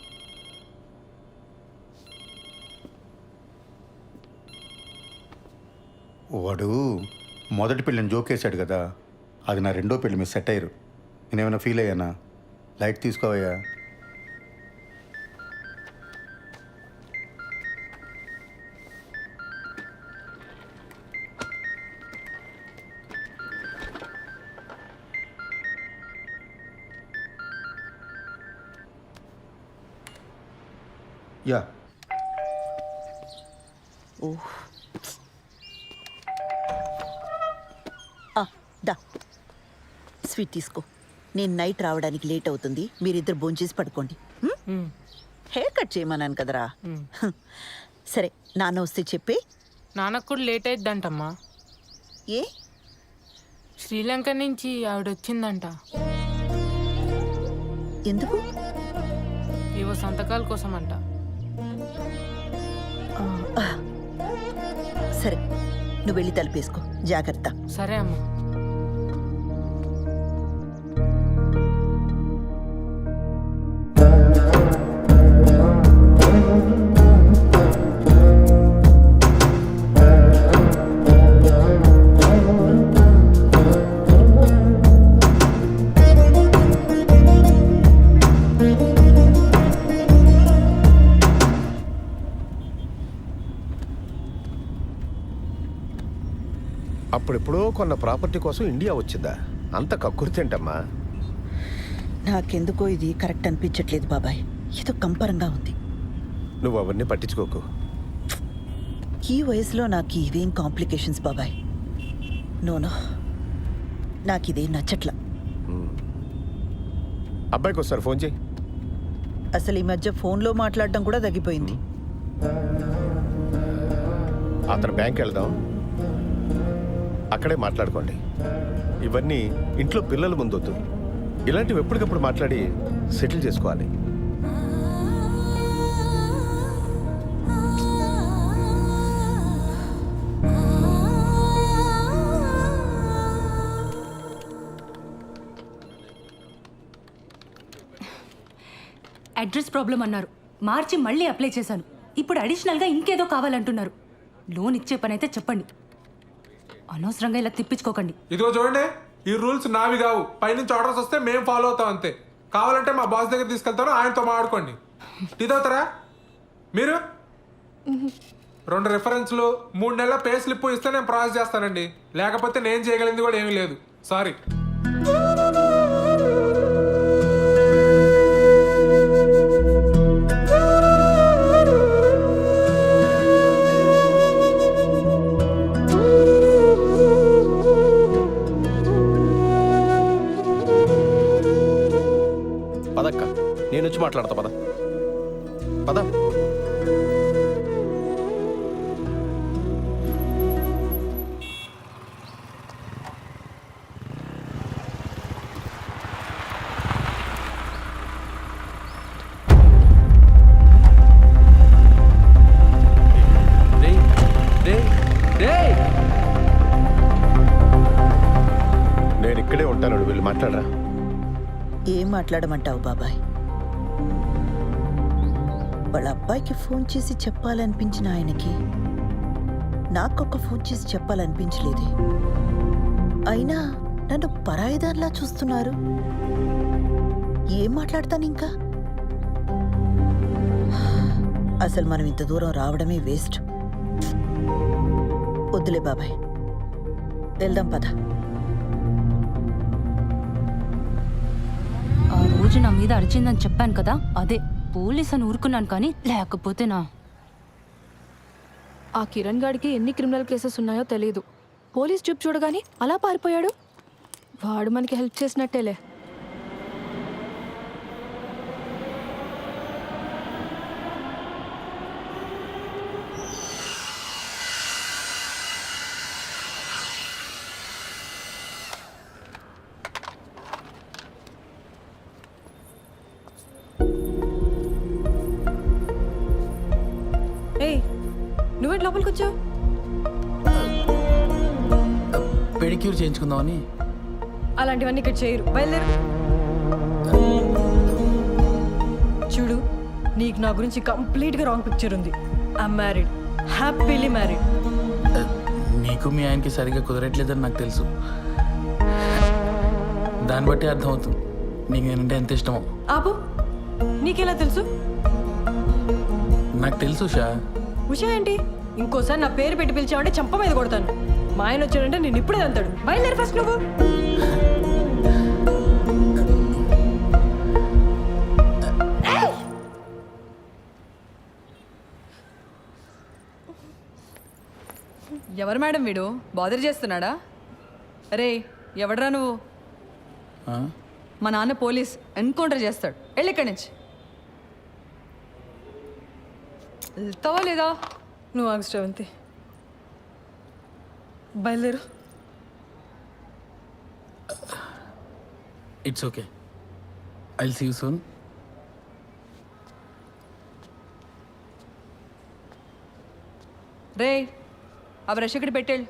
L: వాడు మొదటి పెళ్ళిని జోకేశాడు కదా, అది నా రెండో పెళ్ళి మీరు సెట్ అయ్యారు. నేనేమైనా ఫీల్ అయ్యానా? లైట్ తీసుకోవయ్యా. యా.
I: దా స్వీట్ తీసుకో. నేను నైట్ రావడానికి లేట్ అవుతుంది, మీరిద్దరు భోంచేసి పడుకోండి. హెయిర్ కట్ చేయమన్నాను కదరా. సరే, నాన్న వస్తే చెప్పే.
M: నాన్నకు కూడా లేట్ అయిద్దంటమ్మా.
I: ఏ?
M: శ్రీలంక నుంచి ఆవిడ వచ్చిందంట.
I: ఎందుకు?
M: ఏవో సంతకాల కోసం అంట.
I: సరే, నువ్వు వెళ్ళి తలుపేసుకో. జాగ్రత్త.
M: సరే అమ్మా.
L: అప్పుడెప్పుడో కొన్న ప్రాపర్టీ కోసం ఇండియా వచ్చిందా? అంత కక్కుర్తేంటమ్మా?
I: నాకెందుకో ఇది కరెక్ట్ అనిపించట్లేదు బాబాయ్. ఏదో కంపరంగా ఉంది.
L: నువ్వు అవన్నీ పట్టించుకోకు.
I: ఈ వయసులో నాకు ఇవేం కాంప్లికేషన్స్ బాబాయ్. నోనో, నాకు ఇదేం నచ్చట్లా.
L: అబ్బాయికి ఒకసారి ఫోన్ చేయి.
I: అసలు ఈ మధ్య ఫోన్లో మాట్లాడడం కూడా తగ్గిపోయింది.
L: అతను బ్యాంక్ వెళ్దాం, అక్కడే మాట్లాడుకోండి. ఇవన్నీ ఇంట్లో పిల్లల ముందొద్దు. ఇలాంటివి ఎప్పటికప్పుడు మాట్లాడి సెటిల్ చేసుకోవాలి.
K: అడ్రస్ ప్రాబ్లం అన్నారు, మార్చి మళ్ళీ అప్లై చేశాను. ఇప్పుడు అడిషనల్గా ఇంకేదో కావాలంటున్నారు. లోన్ ఇచ్చే పని అయితే చెప్పండి, అనవసరంగా ఇలా తిప్పించుకోకండి.
F: ఇదిగో చూడండి, ఈ రూల్స్ నావి కావు. పైనుంచి ఆర్డర్స్ వస్తే మేము ఫాలో అవుతాం అంతే. కావాలంటే మా బాస్ దగ్గర తీసుకెళ్తాను, ఆయనతో మాట్లాడుకోండి. టీ తాగుతారా మీరు? 2 రెఫరెన్స్లు 3 నెలల పే స్లిప్ ఇస్తే నేను ప్రాసెస్ చేస్తానండి. లేకపోతే నేను చేయగలిగింది కూడా ఏమీ లేదు. సారీ.
J: పదక్క, నేను వచ్చి మాట్లాడతా. పద పద.
L: నేను ఇక్కడే ఉంటాను, వీళ్ళు మాట్లాడరా.
I: ఏం మాట్లాడమంటావు బాబాయ్? వాళ్ళ అబ్బాయికి ఫోన్ చేసి చెప్పాలనిపించిన ఆయనకి నాకొక ఫోన్ చేసి చెప్పాలనిపించలేదే. అయినా నన్ను పరాయిదాన్లా చూస్తున్నారు. ఏం మాట్లాడతాను ఇంకా? అసలు మనం ఇంత దూరం రావడమే వేస్ట్. వద్దులే బాబాయ్, వెళ్దాం పద.
K: ఆ రోజు నా మీద అరిచిందని చెప్పాను కదా, అదే పోలీస్ అని ఊరుకున్నాను. కానీ లేకపోతే
S: ఆ కిరణ్ గాడికి ఎన్ని క్రిమినల్ కేసెస్ ఉన్నాయో తెలియదు. పోలీస్ చూపు చూడగానే అలా పారిపోయాడు. వాడు మనకి హెల్ప్ చేసినట్టేలే.
O: నువ్వేంటి లోపలికి వచ్చావు?
B: పెడిక్యూర్ చేయించుకుందామని.
O: అలాంటివన్నీ ఇక్కడ చేయరు, బయలుదేరు. చూడు, నీకు నా గురించి కంప్లీట్గా రాంగ్ పిక్చర్ ఉంది. I'm married, happily married.
B: నీకు మీ ఆయనకి సరిగ్గా కుదరట్లేదని నాకు తెలుసు. దాన్ని బట్టి అర్థమవుతుంది నీకు నేనంటే ఎంత ఇష్టమో.
O: ఆపు, నీకెలా తెలుసు?
B: నాకు తెలుసు ఉషా.
O: ఉషా ఏంటి? ఇంకోసారి నా పేరు పెట్టి పిలిచావంటే చంప మీద కొడతాను. మా ఆయన వచ్చాడంటే నేను ఇప్పుడే అంటాడు. బయలుదేరి ఫస్ట్ నువ్వు.
H: ఎవరు మేడం వీడు? బాదర్ చేస్తున్నాడా? అరే ఎవడరా నువ్వు? మా నాన్న పోలీస్, ఎన్కౌంటర్ చేస్తాడు. వెళ్ళి ఇక్కడి నుంచి. వెళ్తావా లేదా?
O: నువ్వు ఆగు శ్రవంతి, బయలుదేరు.
B: It's okay, I will see you soon.
H: రే ఆ బ్రష్ ఇక్కడ పెట్టేళ్ళు.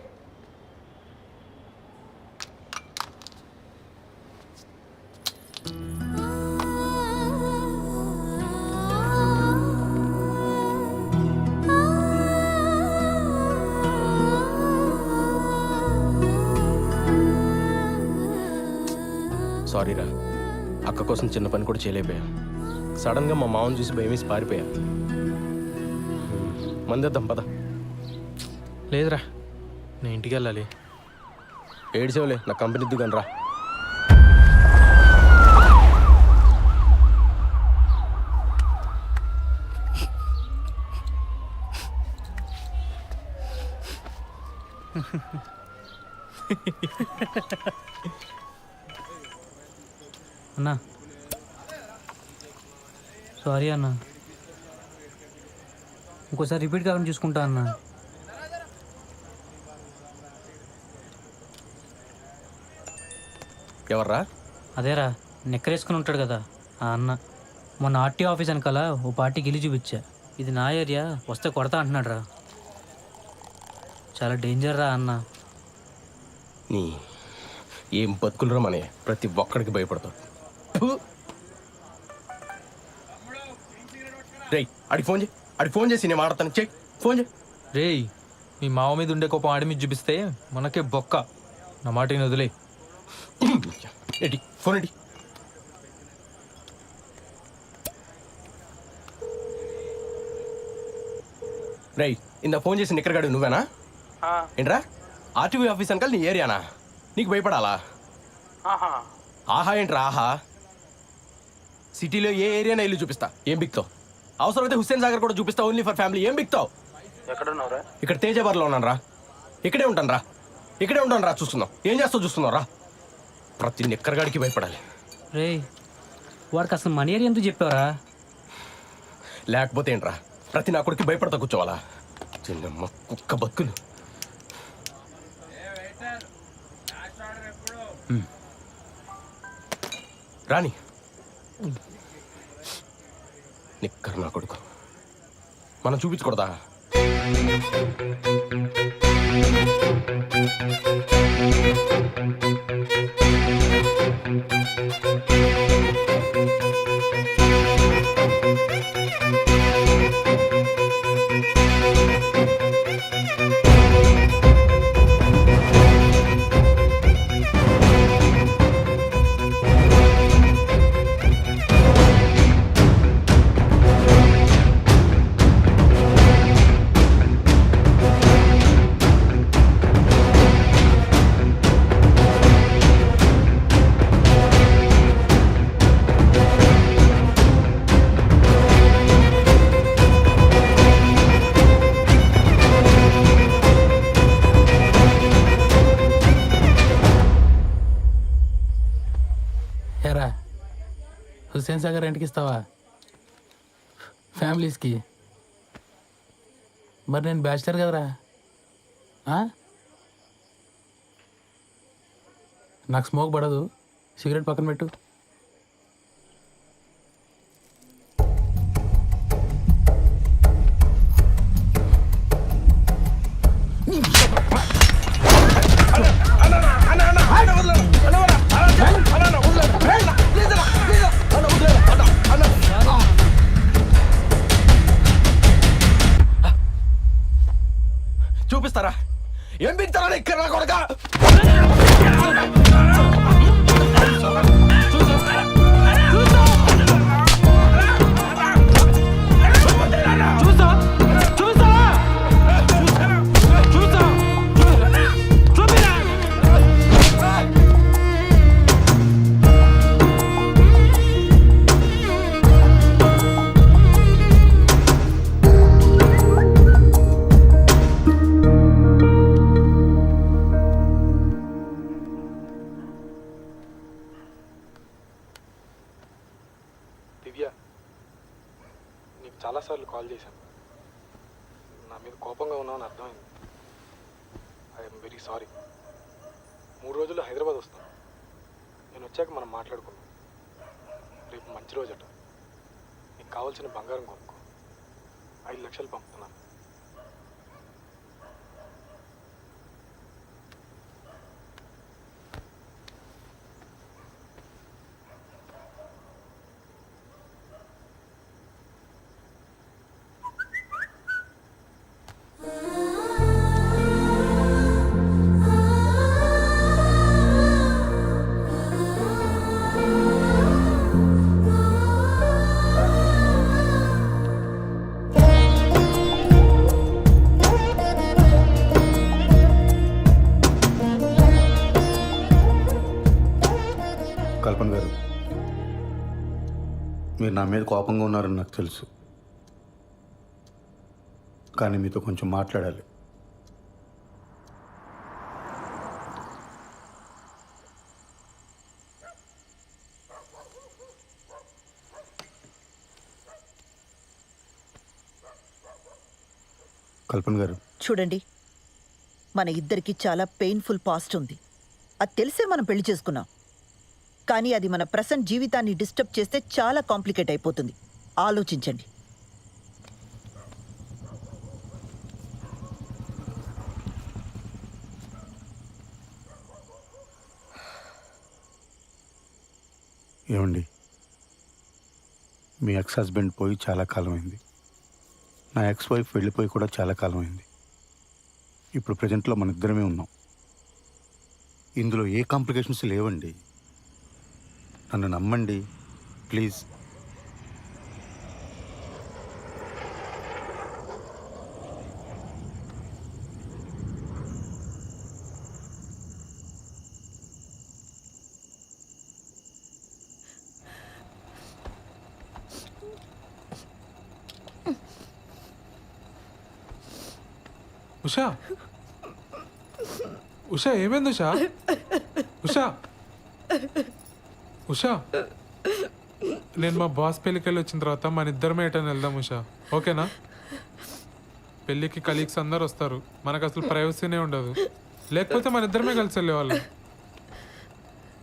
J: సారీరా, అక్క కోసం చిన్న పని కూడా చేయలేకపోయా. సడన్గా మా మామని చూసి భయమేసి పారిపోయా. మందేద్దాం పద.
N: లేదురా, నేను ఇంటికి వెళ్ళాలి.
J: ఏడ్చేవలే, నా కంపెనీ దిగను రా.
A: అన్నా సారీ అన్నా, ఇంకోసారి రిపీట్ కాకుండా చూసుకుంటా అన్నా.
J: ఎవర్రా?
A: అదేరా నెక్కరేసుకుని ఉంటాడు కదా ఆ అన్న. మొన్న ఆర్టీ ఆఫీస్ వెనకాల ఓ పార్టీకి వెళ్ళి చూపించా. ఇది నా ఏరియా, వస్తే కొడతా అంటున్నాడు రా. చాలా డేంజర్ రా అన్న.
J: నీ ఏం బతుకులరా మనే, ప్రతి ఒక్కడికి భయపడతావు. రేయ్ అడిగి ఫోన్ చేసి నేను మాట్లాడతాను. చెయ్యి ఫోన్ చేయి.
N: రేయ్, మీ మావ మీద ఉండే కోపం ఆడి మీద చూపిస్తే మనకే బొక్క. నా మాటని వదిలే.
J: ఏంటి ఫోన్ ఏంటి? రేయ్, ఇందా ఫోన్ చేసి నిక్కరగాడు నువ్వేనా? ఏంట్రా ఆర్టీవీ ఆఫీస్ అంకల్ నీ ఏరియానా? నీకు భయపడాలా? ఆహా ఏంట్రా ఆహా? సిటీలో ఏ ఏరియానా ఇల్లు చూపిస్తా, ఏం బిక్తావు? అవసరమైతే హుస్సేన్ సాగర్ కూడా చూపిస్తా, ఓన్లీ ఫర్ ఫ్యామిలీ. ఏం బిక్తావు?
B: ఎక్కడున్నావురా?
J: ఇక్కడ తేజాబార్లో ఉన్నాను రా. ఇక్కడే ఉంటాను రా. చూస్తున్నావు ఏం చేస్తావు? చూస్తున్నావు రా. ప్రతి నిక్కరగాడికి భయపడాలి.
A: రేయ్, వాడికి అసలు మన ఏరియా ఎందుకు చెప్పావరా?
J: లేకపోతే ఏంట్రా, ప్రతి నా కొడుకు భయపడతా కూర్చోవాలా? చిన్నమ్మ కుక్క బతుకులు. రాని నిక్కర్ నా కొడుకు మనం చూపించకూడదా?
B: ఏరా హుస్సేన్ సాగర్ రెంట్కి ఇస్తావా ఫ్యామిలీస్కి? మరి నేను బ్యాచిలర్ కదరా. నాకు స్మోక్ పడదు, సిగరెట్ పక్కన పెట్టు.
J: చూపిస్తారా ఏం బిక్తారా ఇక్కడ నా కొడుక?
F: దివ్య, నీకు చాలాసార్లు కాల్ చేశాను. నా మీద కోపంగా ఉన్నావని అర్థమైంది. I'm very sorry. 3 రోజుల్లో హైదరాబాద్ వస్తాను. నేను వచ్చాక మనం మాట్లాడుకుందాం. రేపు మంచి రోజట. నీకు కావాల్సిన బంగారం కొనుక్కో. 5 లక్షలు పంపుతున్నాను.
Q: కల్పన గారు, మీరు నా మీద కోపంగా ఉన్నారని నాకు తెలుసు, కానీ మీతో కొంచెం మాట్లాడాలి. కల్పన గారు,
I: చూడండి, మన ఇద్దరికి చాలా పెయిన్ఫుల్ పాస్ట్ ఉంది. అది తెలిసే మనం పెళ్లి చేసుకున్నాం. కానీ అది మన ప్రెసెంట్ జీవితాన్ని డిస్టర్బ్ చేస్తే చాలా కాంప్లికేట్ అయిపోతుంది. ఆలోచించండి.
Q: ఏమండి, మీ ఎక్స్ హస్బెండ్ పోయి చాలా కాలం అయింది. నా ఎక్స్ వైఫ్ వెళ్ళిపోయి కూడా చాలా కాలం అయింది. ఇప్పుడు ప్రజెంట్లో మన ఇద్దరమే ఉన్నాం. ఇందులో ఏ కాంప్లికేషన్స్ లేవండి. నన్ను నమ్మండి ప్లీజ్.
F: ఉషా, ఉషా ఏమైంది ఉషా? ఉషా, ఉషా, నేను మా బాస్ పెళ్ళికి వెళ్ళి వచ్చిన తర్వాత మన ఇద్దరమే ఎటైనా వెళ్దాం ఉషా, ఓకేనా? పెళ్ళికి కలీగ్స్ అందరు వస్తారు, మనకు అసలు ప్రైవసీనే ఉండదు. లేకపోతే మన ఇద్దరమే కలిసి వెళ్ళేవాళ్ళం.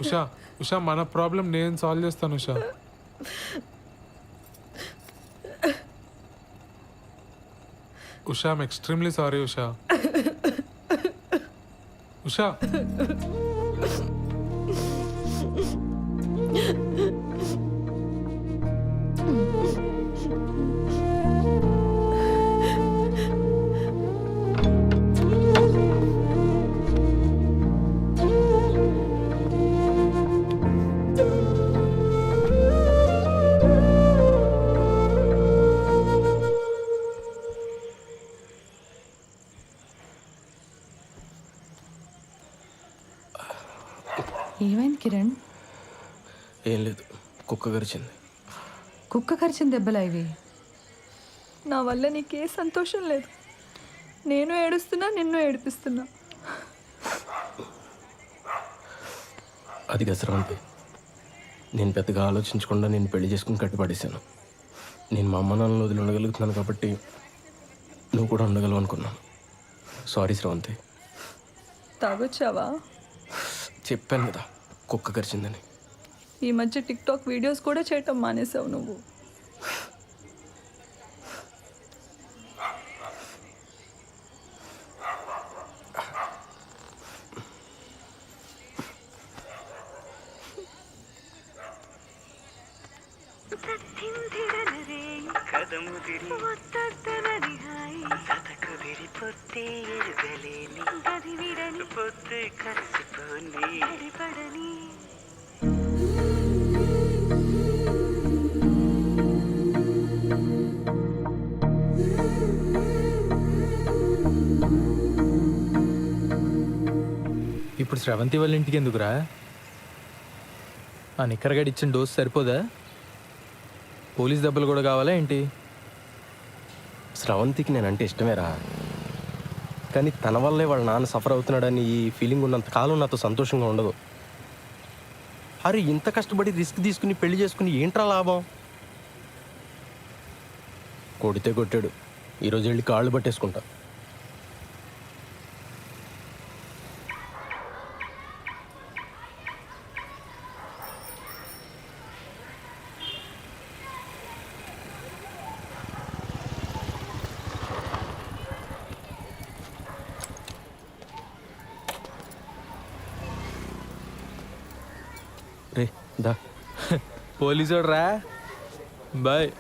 F: ఉషా, ఉషా, మన ప్రాబ్లం నేను సాల్వ్ చేస్తాను Usha. Usha, I'm extremely sorry Usha. Usha,
H: ఏమైంది కిరణ్?
J: ఏం లేదు, కుక్క గరిచింది.
H: కుక్క కరిచిన దెబ్బలా ఇవి?
S: నా వల్ల నీకే సంతోషం లేదు. నేను ఏడుస్తున్నా, నిన్ను ఏడిపిస్తున్నా.
J: అది గసరవంతి, నేను పెద్దగా ఆలోచించకుండా నేను పెళ్లి చేసుకుని కట్టుపడేశాను. నేను మా అమ్మ నాన్నలు వదిలి ఉండగలుగుతున్నాను కాబట్టి నువ్వు కూడా ఉండగలవు అనుకున్నాను. సారీ శ్రవంతి.
S: తాగొచ్చావా?
J: చెప్పాను కదా కుక్క గరిచిందని.
S: ఈ మధ్య టిక్టాక్ వీడియోస్ కూడా చేయటం మానేసావు నువ్వు.
N: ఇప్పుడు శ్రవంతి వాళ్ళ ఇంటికి ఎందుకురా? ఆ నిక్కరగడి ఇచ్చిన డోస్ సరిపోదా? పోలీస్ దెబ్బలు కూడా కావాలా ఏంటి?
J: స్రవంతికి నేనంటే ఇష్టమేరా, కానీ తన వల్లే వాళ్ళ నాన్న సఫర్ అవుతున్నాడని ఈ ఫీలింగ్ ఉన్నంత కాలం నాతో సంతోషంగా ఉండదు. అరే, ఇంత కష్టపడి రిస్క్ తీసుకుని పెళ్లి చేసుకుని ఏంట్రా లాభం? కొడితే కొట్టాడు, ఈరోజు వెళ్ళి కాళ్ళు పట్టేసుకుంటా. రే దా.
N: పోలీసోడు రా, బాయ్.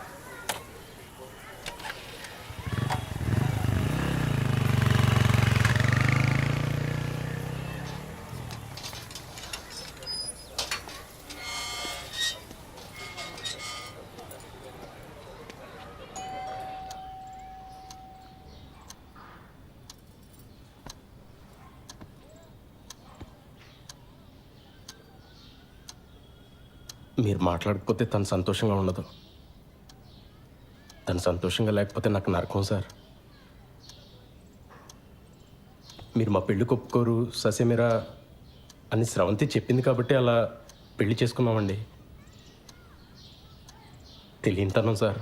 J: మీరు మాట్లాడకపోతే తను సంతోషంగా ఉండదు. తను సంతోషంగా లేకపోతే నాకు నరకం సార్. మీరు మా పెళ్ళి ఒప్పుకోరు ససేమిరా అని స్రవంతి చెప్పింది కాబట్టి అలా పెళ్లి చేసుకున్నామండి. తెలియనితనం సార్.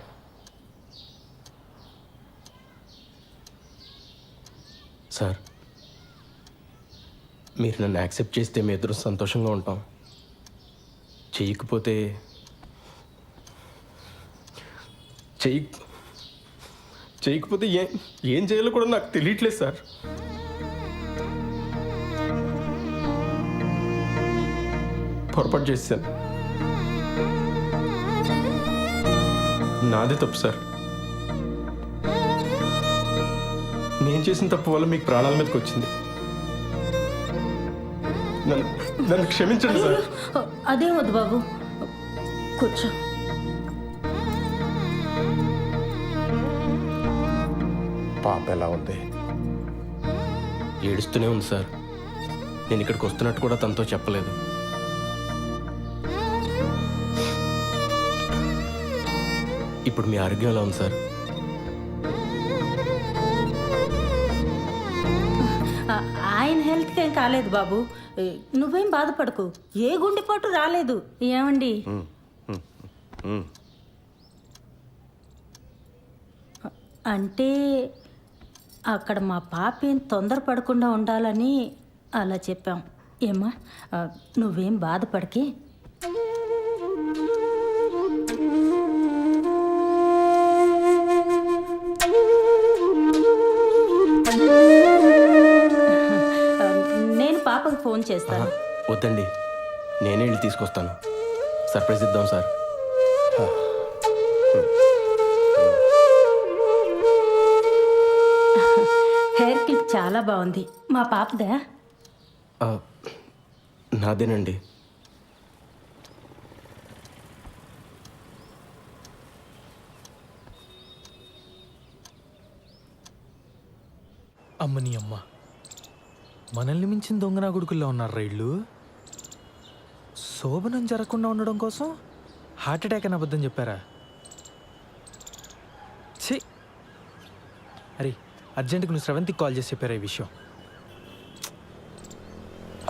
J: సార్, మీరు నన్ను యాక్సెప్ట్ చేస్తే మీ ఇద్దరు సంతోషంగా ఉంటాం. చెయ్యకపోతే చేయకపోతే ఏం చేయాలో కూడా నాకు తెలియట్లేదు సార్. పొరపాటు చేశాను. నాదే తప్పు సార్. నేను చేసిన తప్పు వల్ల మీకు ప్రాణాల మీదకి వచ్చింది. నన్ను క్షమించండి సార్.
I: అదేం వద్దు బాబు, కూర్చో.
L: పాప ఎలా ఉంది?
J: ఏడుస్తూనే ఉంది సార్. నేను ఇక్కడికి వస్తున్నట్టు కూడా తనతో చెప్పలేదు. ఇప్పుడు మీ ఆరోగ్యం ఎలా ఉంది సార్?
I: ఆయన హెల్త్కి ఏం కాలేదు బాబు, నువ్వేం బాధపడకు. ఏ గుండెపోటు రాలేదు. ఏమండి? అంటే అక్కడ మా పాప ఏం తొందరపడకుండా ఉండాలని అలా చెప్పాం. ఏమ్మా, నువ్వేం బాధపడకే. నేను పాపకు ఫోన్ చేస్తాను.
J: వద్దండి, నేనే వెళ్ళి తీసుకొస్తాను. సర్ప్రైజ్ ఇద్దాం సార్.
I: హెయిర్ క్లిప్ చాలా బాగుంది. మా పాపదా?
J: నాదేనండి.
N: అమ్మని అమ్మ, మనల్ని మించిన దొంగనా కొడుకుల్లో ఉన్నారు రైళ్ళు. శోభనం జరగకుండా ఉండడం కోసం హార్ట్ అటాక్ అని అబద్ధం చెప్పారా? ఛీ! అరే, అర్జెంటుగా నువ్వు శ్రవంతికి కాల్ చేసి చెప్పారా ఈ విషయం?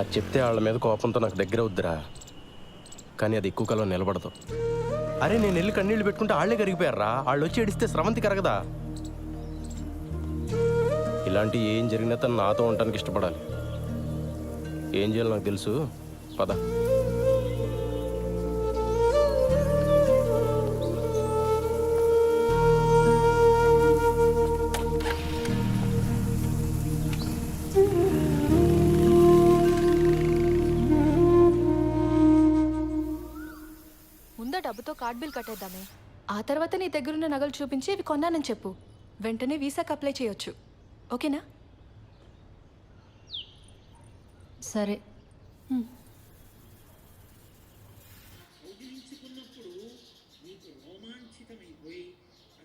J: అది చెప్తే వాళ్ళ మీద కోపంతో నాకు దగ్గర వద్దురా, కానీ అది ఎక్కువ కాలం నిలబడదు. అరే, నేను వెళ్ళి కన్నీళ్ళు పెట్టుకుంటే వాళ్ళే కరిగిపోయారా. వాళ్ళు వచ్చి ఏడిస్తే శ్రవంతి కరగదా? ఇలాంటి ఏం జరిగినా తను నాతో ఉండటానికి ఇష్టపడాలి. ఏం చేయాలో నాకు తెలుసు. పద.
S: ముందా డబ్బుతో కార్డ్ బిల్ కట్టేద్దామే. ఆ తర్వాత నీ దగ్గరున్న నగలు చూపించి ఇవి కొన్నానని చెప్పు. వెంటనే వీసాకి అప్లై చేయొచ్చు. ఓకేనా?
K: సరే.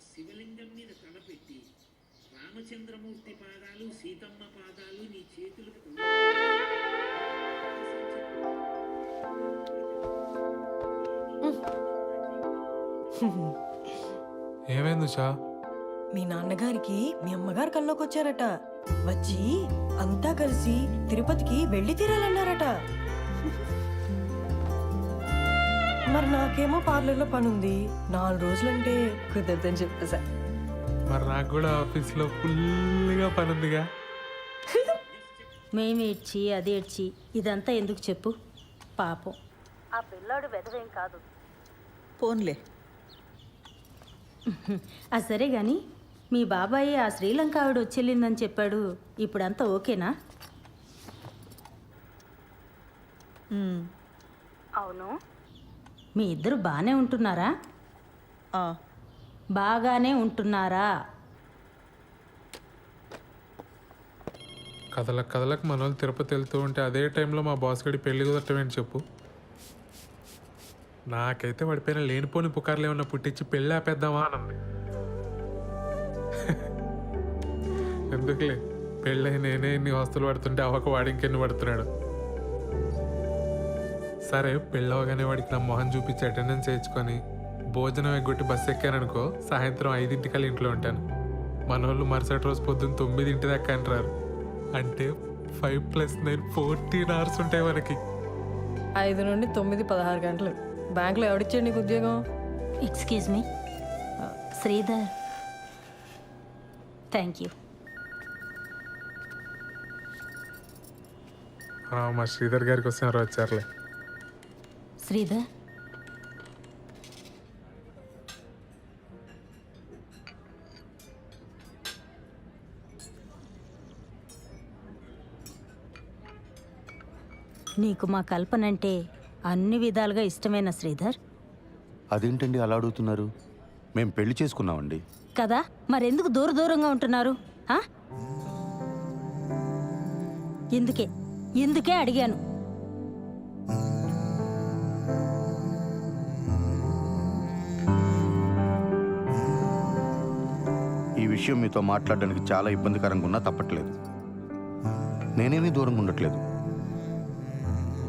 C: శివలింగం మీద తలపెట్టి రామచంద్రమూర్తి పాదాలు సీతమ్మ పాదాలు నీ చేతులకు
F: ఏమైంది ఉషా?
O: మీ నాన్నగారికి మీ అమ్మగారు కల్లోకి వచ్చారట. వచ్చి అంతా కలిసి తిరుపతికి వెళ్ళి తీరాలన్నారట. మరి నాకేమో పార్లర్లో పని ఉంది. 4 రోజులంటే కుదరదని చెప్పేసా.
F: మరి నాకు కూడా ఆఫీస్లో ఫుల్గా పని ఉందిగా.
I: మేమేడ్చి అదేడ్చి ఇదంతా ఎందుకు చెప్పు? పాపం ఆ పిల్లాడు వెదవేం కాదు. పోన్లే. సరే గాని మీ బాబాయ్ ఆ శ్రీలంక ఆవిడ వచ్చేళ్ళిందని చెప్పాడు. ఇప్పుడంతా ఓకేనా? అవును. మీ ఇద్దరు బాగానే ఉంటున్నారా? బాగానే ఉంటున్నారా?
F: కథలకు మన వాళ్ళు తిరుపతి వెళ్తూ ఉంటే అదే టైంలో మా బాస్ గడి పెళ్లి కుదరటమేంటి చెప్పు. నాకైతే పడిపోయిన లేనిపోని పుకార్లు ఏమన్నా పుట్టించి పెళ్ళి ఆపేద్దామా అనంది. ఎందుకులే, పెళ్ళై నేనే ఇన్ని వస్తువులు పడుతుంటే అవ్వక వాడి ఇంకెన్ని పడుతున్నాడు. సరే, పెళ్ళవగానే వాడికి నా మొహం చూపించి అటెండెన్స్ వేయించుకొని భోజనం ఎగ్గొట్టి బస్సు ఎక్కాననుకో, సాయంత్రం 5 ఇంట్లో ఉంటాను. మన వాళ్ళు మరుసటి రోజు పొద్దున్న 9 దాకా అంటారు. అంటే 5 + 9 14 hours ఉంటాయి మనకి.
O: 5 నుండి 9 16 గంటలు. బ్యాంక్లో ఎవడిచ్చాడు నీకు ఉద్యోగం?
I: Excuse me, Sridhar. Thank you.
F: మా శ్రీధర్ గారికి వస్తున్నారు, వచ్చారులే.
I: శ్రీధర్,
T: నీకు మా కల్పనంటే అన్ని విధాలుగా ఇష్టమైన శ్రీధర్
Q: అదేంటండి అలా అడుగుతున్నారు? మేము పెళ్లి చేసుకున్నామండి.
T: కదా మరెందుకు దూరంగా ఉంటున్నారు ఆ? ఇందుకే అడిగాను.
Q: ఈ విషయం మీతో మాట్లాడడానికి చాలా ఇబ్బందికరంగా ఉన్నా తప్పట్లేదు. నేనేమీ దూరంగా ఉండట్లేదు.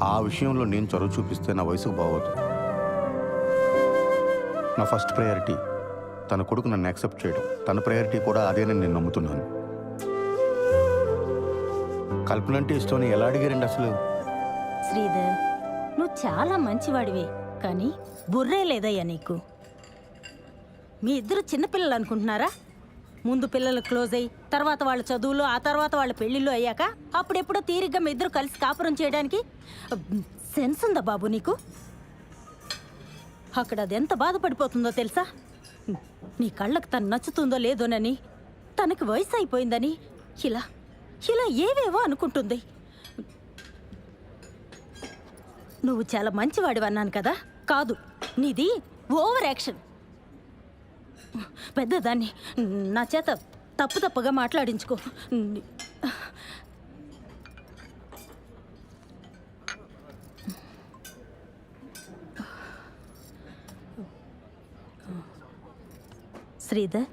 Q: ఆ విషయంలో నేను చొరవ చూపిస్తే నా వయసుకు బాగోదు. నా ఫస్ట్ ప్రయారిటీ తన కొడుకు నన్ను యాక్సెప్ట్ చేయడం. తన ప్రయారిటీ కూడా అదేనని నేను నమ్ముతున్నాను. కల్పన అంటే ఇష్టం ఎలా అడిగారండి అసలు?
T: శ్రీధర్ నువ్వు చాలా మంచివాడివే, కానీ బుర్రే లేదయ్యా నీకు. మీ ఇద్దరు చిన్నపిల్లలు అనుకుంటున్నారా? ముందు పిల్లలు క్లోజ్ అయ్యి తర్వాత వాళ్ళ చదువులు, ఆ తర్వాత వాళ్ళ పెళ్ళిళ్ళు అయ్యాక అప్పుడెప్పుడో తీరిగ్గా మీ ఇద్దరు కలిసి కాపురం చేయడానికి సెన్స్ ఉందా బాబు నీకు? అక్కడ అది ఎంత బాధపడిపోతుందో తెలుసా? నీ కళ్ళకు తను నచ్చుతుందో లేదోనని, తనకి వయసు అయిపోయిందని ఇలా ఏవేవో అనుకుంటుంది. నువ్వు చాలా మంచివాడివి అన్నాను కదా, కాదు నీది ఓవర్ యాక్షన్. పెద్దదాన్ని నా చేత తప్పుగా మాట్లాడించుకో. శ్రీధర్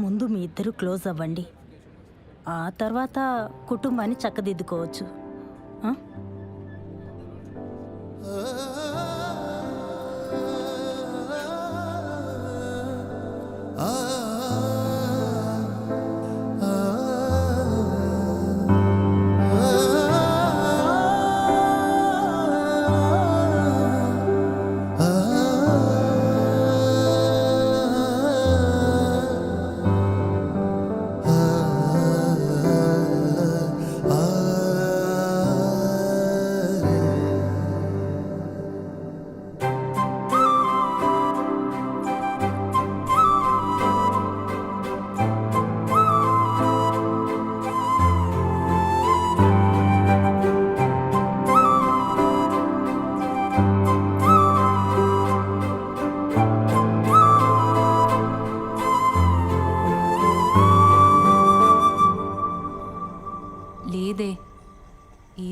T: ముందు మీ ఇద్దరు క్లోజ్ అవ్వండి, ఆ తర్వాత కుటుంబాన్ని చక్కదిద్దుకోవచ్చు.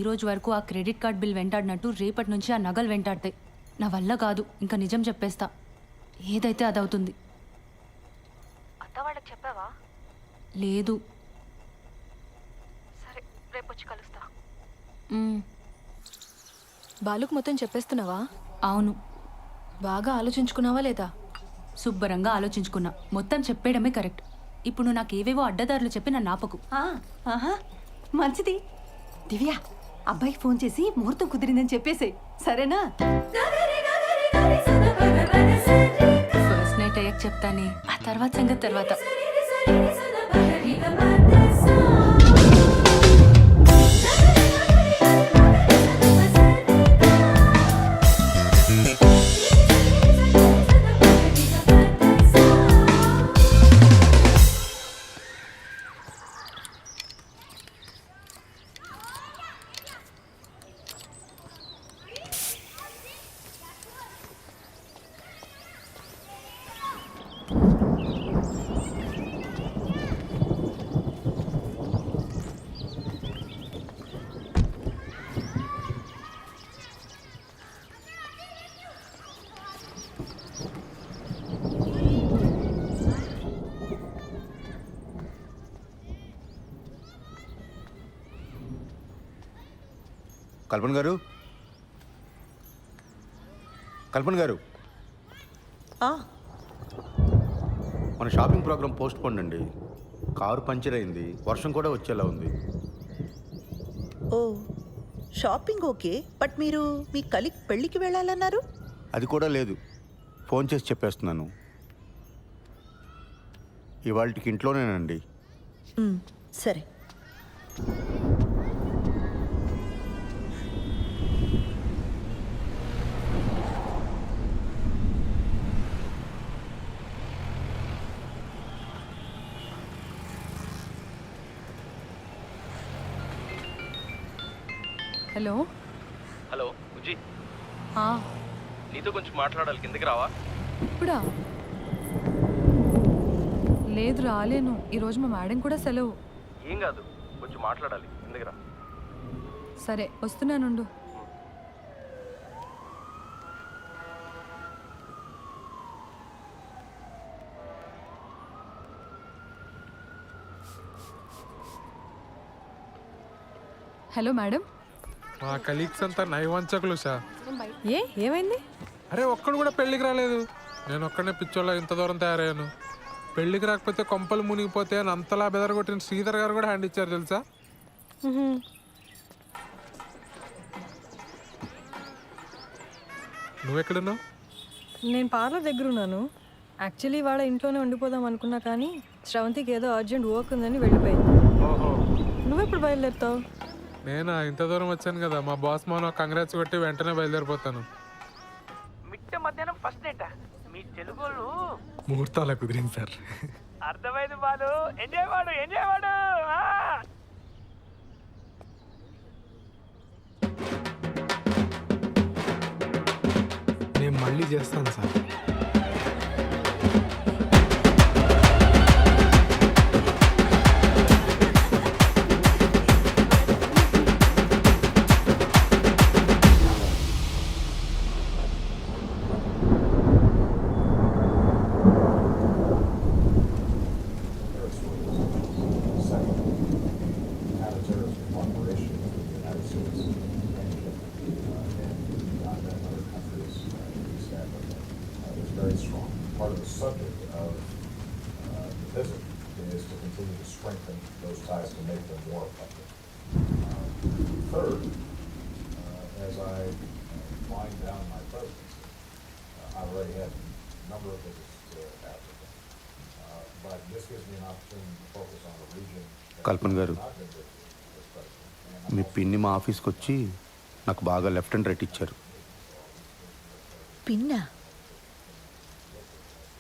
K: రోజు వరకు ఆ క్రెడిట్ కార్డ్ బిల్ వెంటాడినట్టు రేపటి నుంచి ఆ నగలు వెంటాడతాయి. నా వల్ల కాదు, ఇంకా నిజం చెప్పేస్తా. ఏదైతే అదవుతుంది.
S: అత్త వాళ్ళకి చెప్పావా?
K: లేదు.
S: సరే, రేపు వచ్చి కలుస్తా. బాలుకు మొత్తం చెప్పేస్తున్నావా?
K: అవును.
S: బాగా ఆలోచించుకున్నావా లేదా?
K: శుభ్రంగా ఆలోచించుకున్నా. మొత్తం చెప్పేయడమే కరెక్ట్. ఇప్పుడు నువ్వు నాకు ఏవేవో అడ్డదారులు చెప్పి నన్ను ఆపకు.
U: మంచిది. దివ్య, అబ్బాయికి ఫోన్ చేసి ముహూర్తం కుదిరిందని చెప్పేసేయ్, సరేనా?
K: ఫస్ట్ నైట్ అయ్యాక చెప్తానే, ఆ తర్వాత సంగతి తర్వాత.
Q: కల్పన గారు, కల్పన గారు, మన షాపింగ్ ప్రోగ్రామ్ పోస్ట్ పోన్ అండి. కారు పంచర్ అయింది, వర్షం కూడా వచ్చేలా ఉంది.
I: ఓ, షాపింగ్ ఓకే, బట్ మీరు మీ కలీగ్ పెళ్ళికి వెళ్ళాలన్నారు?
Q: అది కూడా లేదు, ఫోన్ చేసి చెప్పేస్తున్నాను. ఇవాళకి ఇంట్లోనేనండి.
I: సరే.
H: హలో
J: హలో బుజ్జి,
H: ఆ,
J: నీతో కొంచెం మాట్లాడాలి, కిందకి రావా?
H: ఇప్పుడా? లేదు రాలేను, ఈరోజు మా మేడం కూడా సెలవు.
J: ఏం కాదు, కొంచెం మాట్లాడాలి, కిందకి రా.
H: సరే వస్తున్నానుండు. Hello madam.
F: మా కలీగ్స్ అంతా నైవంచకులు సార్.
O: ఏమైంది?
F: అరే ఒక్కడు కూడా పెళ్ళికి రాలేదు. నేను ఒక్కడనే పిచ్చోళ్ళ ఇంత దూరం తయారయ్యాను. పెళ్ళికి రాకపోతే కొంపలు మునిగిపోతే అని అంతలా బెదరగొట్టిన శ్రీధర్ గారు కూడా హ్యాండ్ ఇచ్చారు తెలుసా. నువ్వెక్కడున్నావు?
O: నేను పార్లర్ దగ్గర ఉన్నాను. యాక్చువల్లీ వాళ్ళ ఇంట్లోనే ఉండిపోదాం అనుకున్నా కానీ శ్రవంతికి ఏదో అర్జెంట్ వర్క్ ఉందని వెళ్ళిపోయింది. నువ్వెప్పుడు బయలుదేరుతావు?
F: నేను ఇంత దూరం వచ్చాను కదా, మా బాస్ మౌన కంగ్రాట్స్ కొట్టి వెంటనే బయలుదేరిపోతాను.
B: మిట్ట మధ్యాహ్నం ఫస్ట్ నైట్ మీ తెలుగు
G: ముహూర్తాల కుదిరింది సార్.
B: అర్థమైంది బాలు. ఎంజాయ్ వాడు ఎంజాయ్ వాడు.
G: నేను మళ్ళీ చేస్తాను సార్.
Q: కల్పన్ గారు, మీ పిన్ని మా ఆఫీస్కి వచ్చి నాకు బాగా లెఫ్ట్ అండ్ రైట్ ఇచ్చారు.
I: పిన్నా?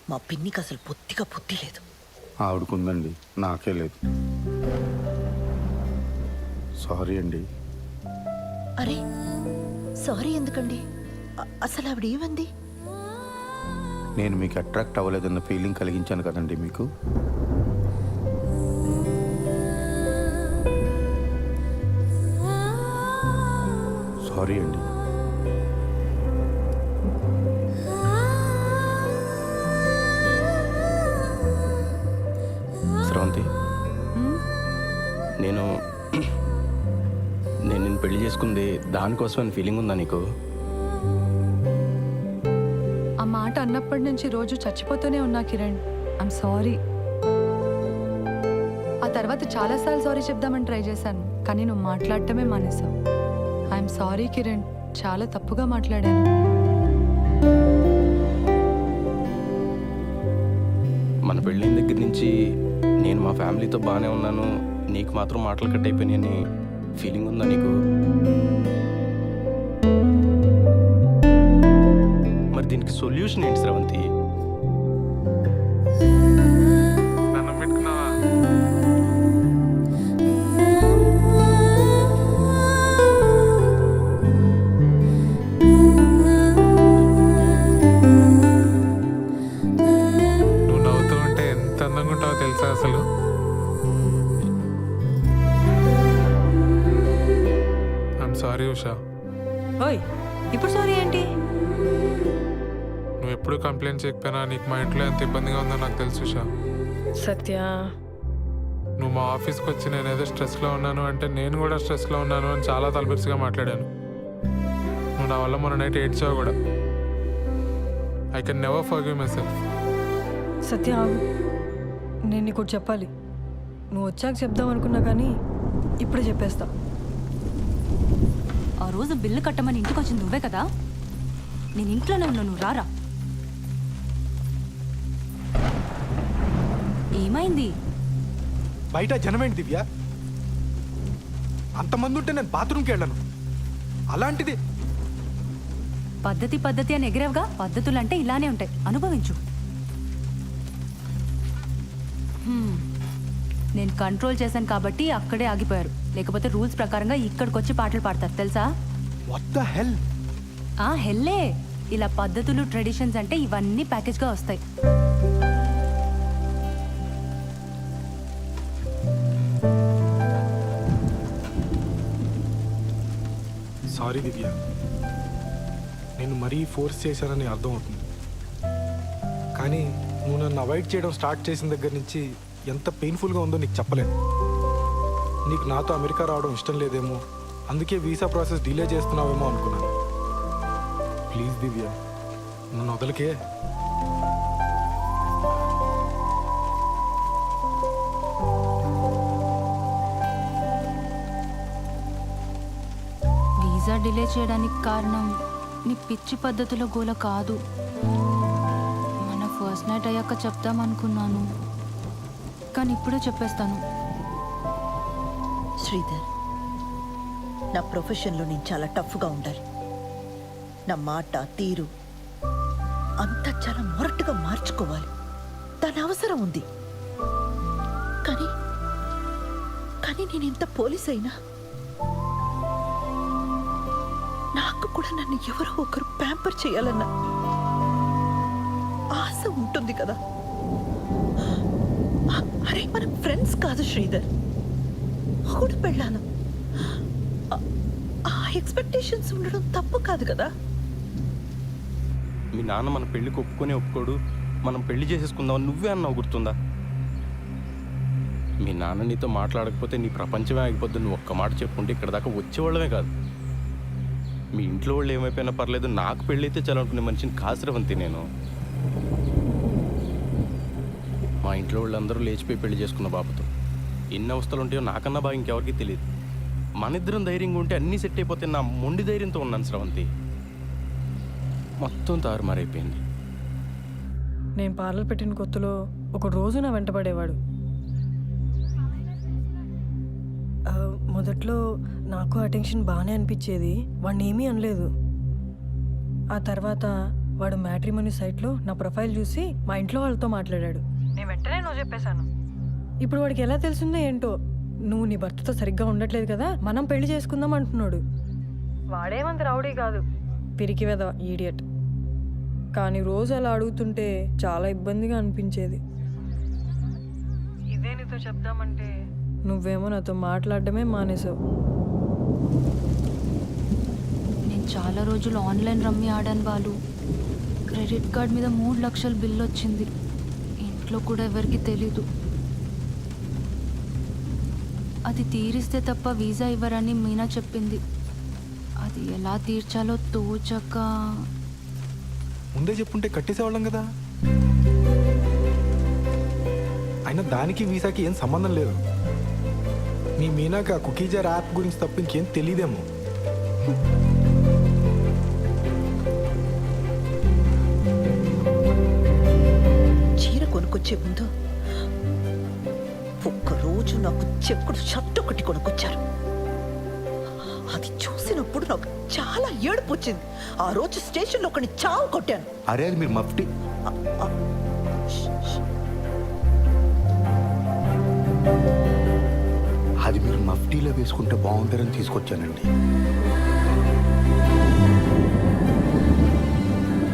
I: మా పిన్నికి అసలు పొత్తిగా పొత్తి లేదు.
Q: ఆవిడకుందండి, నాకే లేదు. సారీ అండి.
I: అరే సారీ ఎందుకండి? అసలు ఆవిడ ఏమంది?
Q: నేను మీకు అట్రాక్ట్ అవ్వలేదన్న ఫీలింగ్ కలిగించాను కదండి మీకు. సారీ అండి.
J: స్రవంతి, నేను నిన్ను పెళ్లి చేసుకుంది దానికోసం అని ఫీలింగ్ ఉందా నీకు?
H: ఆ మాట అన్నప్పటి నుంచి రోజు చచ్చిపోతూనే ఉన్నా కిరణ్. I'm sorry. ఆ తర్వాత చాలాసార్లు సారీ చెప్దామని ట్రై చేశాను, కానీ నువ్వు మాట్లాడటమే మానేశావు. ఐఎమ్ సారీ కిరణ్, చాలా తప్పుగా మాట్లాడాను.
J: మన పెళ్ళైన దగ్గర నుంచి నేను మా ఫ్యామిలీతో బాగానే ఉన్నాను, నీకు మాత్రం మాటలు కట్ అయిపోయినాయని ఫీలింగ్ ఉందా నీకు? మరి దీనికి సొల్యూషన్ ఏంటి స్రవంతి?
F: నన్ను పెట్టుకున్నావా? నువ్వు నవ్వుతూ ఉంటే ఎంత అందంగా ఉంటావో తెలుసా అసలు. I'm sorry Usha.
O: ఓయ్, ఇప్పుడు సారీ ఏంటి?
F: నువ్వు ఎప్పుడు కంప్లైంట్ చేయకపోయినా నీకు మా ఇంట్లో ఎంత ఇబ్బందిగా ఉందో నాకు తెలుసు ఉషా.
O: సత్య,
F: నువ్వు మా ఆఫీస్కి వచ్చి నేను ఏదో స్ట్రెస్లో ఉన్నాను అంటే నేను కూడా స్ట్రెస్లో ఉన్నాను అని చాలా తలబిరుసుగా మాట్లాడాను. నువ్వు నా వల్ల మొన్న నైట్ ఏడ్చావు కూడా. I can never forgive myself.
O: Satya ఆగు, నేను నీకు ఒకటి చెప్పాలి. నువ్వు వచ్చాక చెప్దాం అనుకున్నా కానీ ఇప్పుడే చెప్పేస్తా.
K: ఆ రోజు బిల్లు కట్టమని ఇంటికి వచ్చింది నువ్వే కదా. నేను ఇంట్లోనే ఉన్నా, నువ్వు రారా. ఏమైంది?
G: బయట జనమేంటి దివ్య? అంతమంది ఉంటే నేను బాత్రూమ్కి వెళ్ళను. అలాంటిది
K: పద్ధతి అని ఎగిరేవుగా. పద్ధతులు అంటే ఇలానే ఉంటాయి, అనుభవించు. నేను కంట్రోల్ చేశాను కాబట్టి అక్కడే ఆగిపోయారు. లేకపోతే రూల్స్ ప్రకారంగా ఇక్కడికి వచ్చి పాటలు పాడతారు తెలుసా?
G: What the hell?
K: హెల్లే. ఇలా పద్ధతులు ట్రెడిషన్స్ అంటే ఇవన్నీ ప్యాకేజ్గా వస్తాయి.
G: సారీ దివ్య, నేను మరీ ఫోర్స్ చేశానని అర్థం అవుతుంది. కానీ నువ్వు నన్ను అవాయిడ్ చేయడం స్టార్ట్ చేసిన దగ్గర నుంచి ఎంత పెయిన్ఫుల్గా ఉందో నీకు చెప్పలేను. నీకు నాతో అమెరికా రావడం ఇష్టం లేదేమో, అందుకే వీసా ప్రాసెస్ డిలే చేస్తున్నావేమో అనుకున్నాను. ప్లీజ్ దివ్య, నన్ను వదలకే.
K: వీసా డిలే చేయడానికి కారణం నీ పిచ్చి పద్ధతుల గోల కాదు. మన ఫస్ట్ నైట్ అయ్యాక చెప్తామనుకున్నాను, కానీ ఇప్పుడే చెప్పేస్తాను.
I: శ్రీధర్, నా ప్రొఫెషన్లో నేను చాలా టఫ్గా ఉండాలి. నా మాట తీరు అంతా చాలా మొరటుగా మార్చుకోవాలి. దాని అవసరం ఉంది. కానీ కానీ నేను ఎంత పోలీస్ అయినా నాకు కూడా నన్ను ఎవరో ఒకరు ప్యాంపర్ చేయాలన్న ఆశ ఉంటుంది కదా. అరే మనం ఫ్రెండ్స్ కాదు శ్రీధర్, కూడా పెళ్ళాను. ఆ ఎక్స్పెక్టేషన్స్ ఉండడం తప్పు కాదు కదా.
J: మీ నాన్న మన పెళ్ళికి ఒప్పుకోడు, మనం పెళ్లి చేసేసుకుందాం నువ్వే అన్నావు, గుర్తుందా? మీ నాన్న నీతో మాట్లాడకపోతే నీ ప్రపంచమే ఆగిపోద్దు. నువ్వు ఒక్క మాట చెప్పుకుంటే ఇక్కడ దాకా వచ్చేవాళ్ళమే కాదు. మీ ఇంట్లో వాళ్ళు ఏమైపోయినా పర్లేదు, నాకు పెళ్ళైతే చాలనుకునే మనిషిని కాసిరవంతి నేను. మా ఇంట్లో వాళ్ళందరూ లేచిపోయి పెళ్లి చేసుకున్న బాబుతో ఎన్ని అవస్థలు ఉంటాయో నాకన్నా బాగా ఇంకెవరికి తెలియదు. మన ఇద్దరం ధైర్యంగా ఉంటే అన్నీ సెట్ అయిపోతే నా మొండి ధైర్యంతో ఉన్నాను స్రవంతి. మొత్తం తారుమారైపోయింది.
O: నేను పార్లర్ పెట్టిన కొత్తలో ఒక రోజు నా వెంటపడేవాడు. మొదట్లో నాకు అటెన్షన్ బాగానే అనిపించేది, వాడిని ఏమీ అనలేదు. ఆ తర్వాత వాడు మ్యాట్రిమోనీ సైట్లో నా ప్రొఫైల్ చూసి మా ఇంట్లో వాళ్ళతో మాట్లాడాడు. నేను వెంటనే నువ్వు చెప్పేశాను. ఇప్పుడు వాడికి ఎలా తెలిసిందో ఏంటో, నువ్వు నీ భర్తతో సరిగ్గా ఉండట్లేదు కదా, మనం పెళ్లి చేసుకుందాం అంటున్నాడు. వాడేమంత రౌడీ కాదు, పిరికి వెద ఈడియట్. కానీ రోజు అలా అడుగుతుంటే చాలా ఇబ్బందిగా అనిపించేది. ఇదే నీతో చెప్దామంటే నువ్వేమో నాతో మాట్లాడడమే మానేసావు.
K: నేను చాలా రోజులు ఆన్లైన్ రమ్మీ ఆడాను వాళ్ళు. క్రెడిట్ కార్డ్ మీద 3 లక్షల బిల్లు వచ్చింది. ఇంట్లో కూడా ఎవరికి తెలీదు. అది తీరిస్తే తప్ప వీసా ఇవ్వరని మీనా చెప్పింది. అది ఎలా తీర్చాలో తోచక.
G: ముందే చెప్పుంటే కట్టేసేవాళ్ళం కదా. అయినా దానికి వీసాకి ఏం సంబంధం లేదు. మీ మీనాక కుకీజర్ యాప్ గురించి తప్ప ఇంకేం తెలియదేమో.
I: చీర కొనుక్కొచ్చే ముందు ఒక్కరోజు నాకు చెక్కుడు షర్ట్ ఒకటి కొనుక్కొచ్చారు. అది చూసినప్పుడు నాకు చాలా ఏడుపు వచ్చింది. ఆ రోజు స్టేషన్లో ఒకటి చావు కొట్టాను.
Q: అరే అది మీరు మఫ్టీ అది మీరు మఫ్టీలో వేసుకుంటే బాగుంటారని తీసుకొచ్చానండి.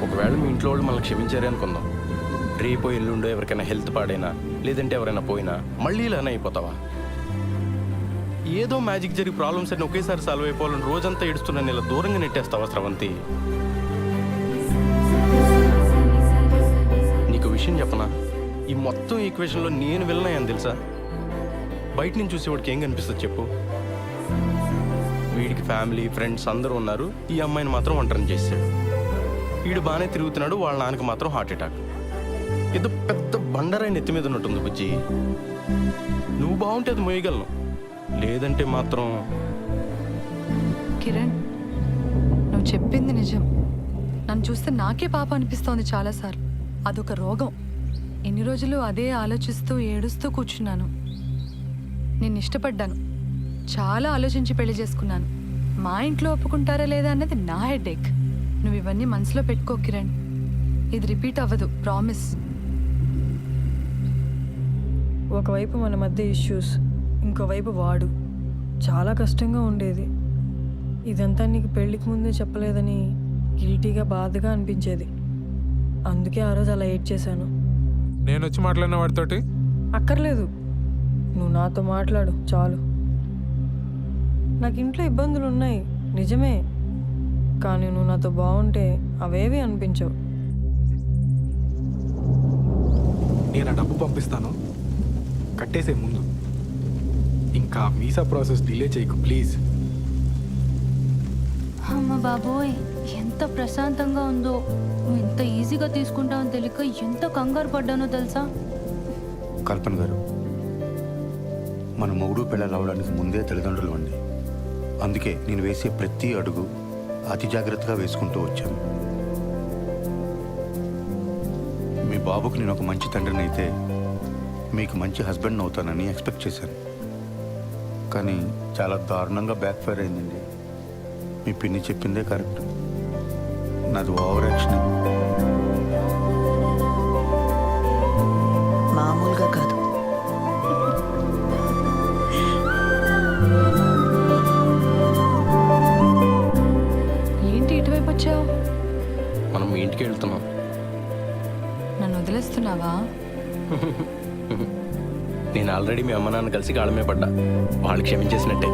J: ఒకవేళ మీ ఇంట్లో వాళ్ళు మనల్ని క్షమించారే అనుకుందాం. రేపో ఎల్లుండో ఎవరికైనా హెల్త్ పాడైనా లేదంటే ఎవరైనా పోయినా మళ్ళీ ఇలానే అయిపోతావా? ఏదో మ్యాజిక్ జరిగి ప్రాబ్లమ్స్ అన్ని ఒకేసారి సాల్వ్ అయిపోవాలని రోజంతా ఏడుస్తున్నాను, ఇలా దూరంగా నెట్టేస్తావా స్రవంతి? నీకు విషయం చెప్పనా, ఈ మొత్తం ఈక్వేషన్లో నేను వెళ్ళినాయని తెలుసా? బయట నుంచి చూసేవాడికి ఏం కనిపిస్తుంది చెప్పు? వీడికి ఫ్యామిలీ ఫ్రెండ్స్ అందరూ ఉన్నారు, ఈ అమ్మాయిని మాత్రం ఒంటరిని చేశాడు. వీడు బాగానే తిరుగుతున్నాడు, వాళ్ళ నాన్నకి మాత్రం హార్ట్ అటాక్. ఏదో పెద్ద బండరాయి నెత్తి మీద ఉన్నట్టుంది బుజ్జి. నువ్వు బాగుంటే అది మోయగలను, లేదంటే మాత్రం.
H: కిరణ్, నువ్వు చెప్పింది నిజం. నన్ను చూస్తే నాకే పాప అనిపిస్తోంది చాలాసార్లు. అదొక రోగం. ఎన్ని రోజులు అదే ఆలోచిస్తూ ఏడుస్తూ కూర్చున్నాను. నేను ఇష్టపడ్డాను, చాలా ఆలోచించి పెళ్లి చేసుకున్నాను. మా ఇంట్లో ఒప్పుకుంటారా లేదా అన్నది నా హెడేక్. నువ్వు ఇవన్నీ మనసులో పెట్టుకో కిరణ్. ఇది రిపీట్ అవ్వదు, ప్రామిస్.
O: ఒకవైపు మన మధ్య ఇష్యూస్, ఇంకోవైపు వాడు. చాలా కష్టంగా ఉండేది. ఇదంతా నీకు పెళ్ళికి ముందే చెప్పలేదని గిల్టీగా బాధగా అనిపించేది. అందుకే ఆ రోజు అలా ఏడ్ చేశాను.
F: నేను వచ్చి మాట్లాడిన వాడితోటి
O: అక్కర్లేదు, నువ్వు నాతో మాట్లాడు చాలు. నాకు ఇంట్లో ఇబ్బందులు ఉన్నాయి నిజమే, కానీ నువ్వు నాతో బాగుంటే అవేవి అనిపించవు.
G: నేను ఆ డబ్బు పంపిస్తాను, కట్టేసే ముందు. ఇంకా వీసా ప్రాసెస్ డిలే చేయకు ప్లీజ్.
K: అమ్మ బాబోయ్, ఎంత ప్రశాంతంగా ఉందో. నువ్వు ఎంత ఈజీగా తీసుకుంటావని తెలియక ఎంత కంగారు పడ్డానో తెలుసా?
Q: కల్పన గారు, మన మొగుడు పిల్లలు అవడానికి ముందే తల్లిదండ్రులు అండి. అందుకే నేను వేసే ప్రతి అడుగు అతి జాగ్రత్తగా వేసుకుంటూ వచ్చాను. మీ బాబుకు నేను ఒక మంచి తండ్రిని అయితే మీకు మంచి హస్బెండ్ అవుతానని ఎక్స్పెక్ట్ చేశాను. కానీ చాలా దారుణంగా బ్యాక్ ఫైర్ అయిందండి. మీ పిన్ని చెప్పిందే కరెక్ట్, నాది ఓవర్ యాక్షన్.
I: మామూలుగా కాదు.
H: ఏంటి ఇటువైపు వచ్చావు?
J: మనం మీ ఇంటికి వెళ్తున్నాం.
H: నన్ను వదిలేస్తున్నావా?
J: నేను ఆల్రెడీ మీ అమ్మ నాన్న కలిసి కాళ్ళమే పడ్డా, వాళ్ళు క్షమించేసినట్టే.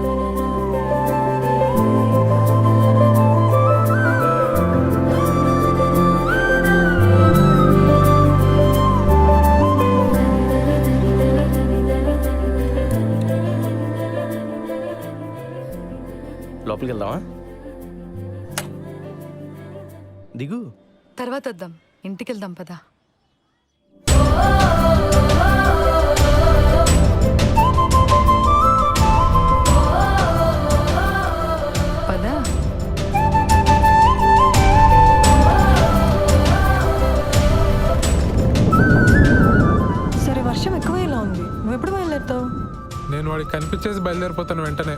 J: లోపలికి వెళ్దామా? దిగు.
H: తర్వాత వద్దాం, ఇంటికి వెళ్దాం పదా. పదా.
O: సరే, వర్షం ఎక్కువైలా ఉంది, నువ్వు ఎప్పుడు బయలుదేరుతావు?
F: నేను వాడికి కనిపించేసి బయలుదేరిపోతాను వెంటనే.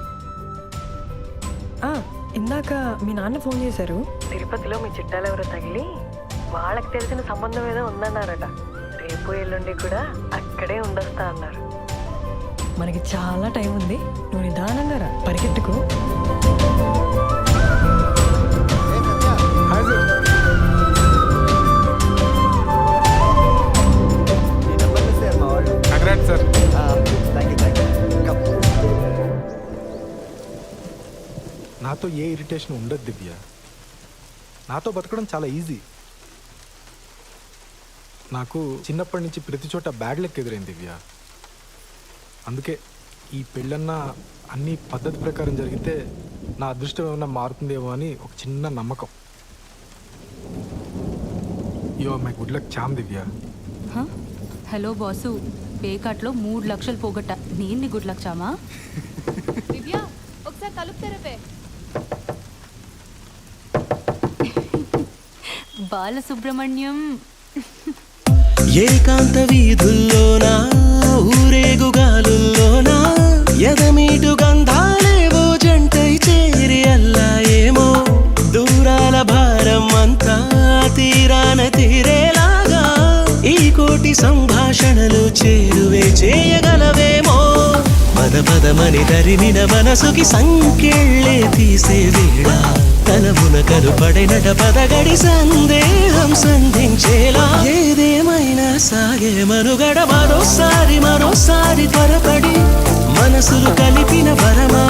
O: ఇందాక మీ నాన్న ఫోన్ చేశారు. తిరుపతిలో మీ చుట్టాలు ఎవరో తగిలి వాళ్ళకి తెలిసిన సంబంధం ఏదో ఉందన్నారట. రేపు ఎల్లుండి కూడా అక్కడే ఉండొస్తా అన్నారు. మనకి చాలా టైం ఉంది, నువ్వు నిదానంగా రా, పరిగెట్టుకో.
F: సార్
G: నాతో ఏ ఇరిటేషన్ ఉండదు దివ్య. నాతో బతకడం చాలా ఈజీ. నాకు చిన్నప్పటి నుంచి ప్రతి చోట బ్యాడ్ లెక్క ఎదురైంది దివ్య. అందుకే ఈ పెళ్ళన్నా అన్ని పద్ధతి ప్రకారం జరిగితే నా అదృష్టం ఏమన్నా మారుతుందేమో అని ఒక చిన్న నమ్మకం. Yo my good luck charm Divya.
K: Hello boss, పేకాట్లో 3 లక్షలు పోగొట్ట. నేను గుడ్ లక్ చామా?
S: దివ్య ఒకసారి తలుపు తెరపే.
K: బాలసుబ్రహ్మణ్యం.
P: ఏకాంత వీధుల్లోనా ఊరేగుగాలుల్లోనా ఎదమీటు గంధాలేవో జంటై చేరి అల్లా ఏమో దూరాల భారం అంతా తీరాన తీరేలాగా ఈ కోటి సంభాషణలు చేరువే చేయగలవేమో. పద పదమని తరిమిన మనసుకి సంకెళ్ళే తీసే వేళ తలమున కలుపడినట పదగడి సందేహం సంధించేలా ఏదేమైనా సాగే మనుగడ మరోసారి త్వరపడి మనసులు కలిపిన వరమా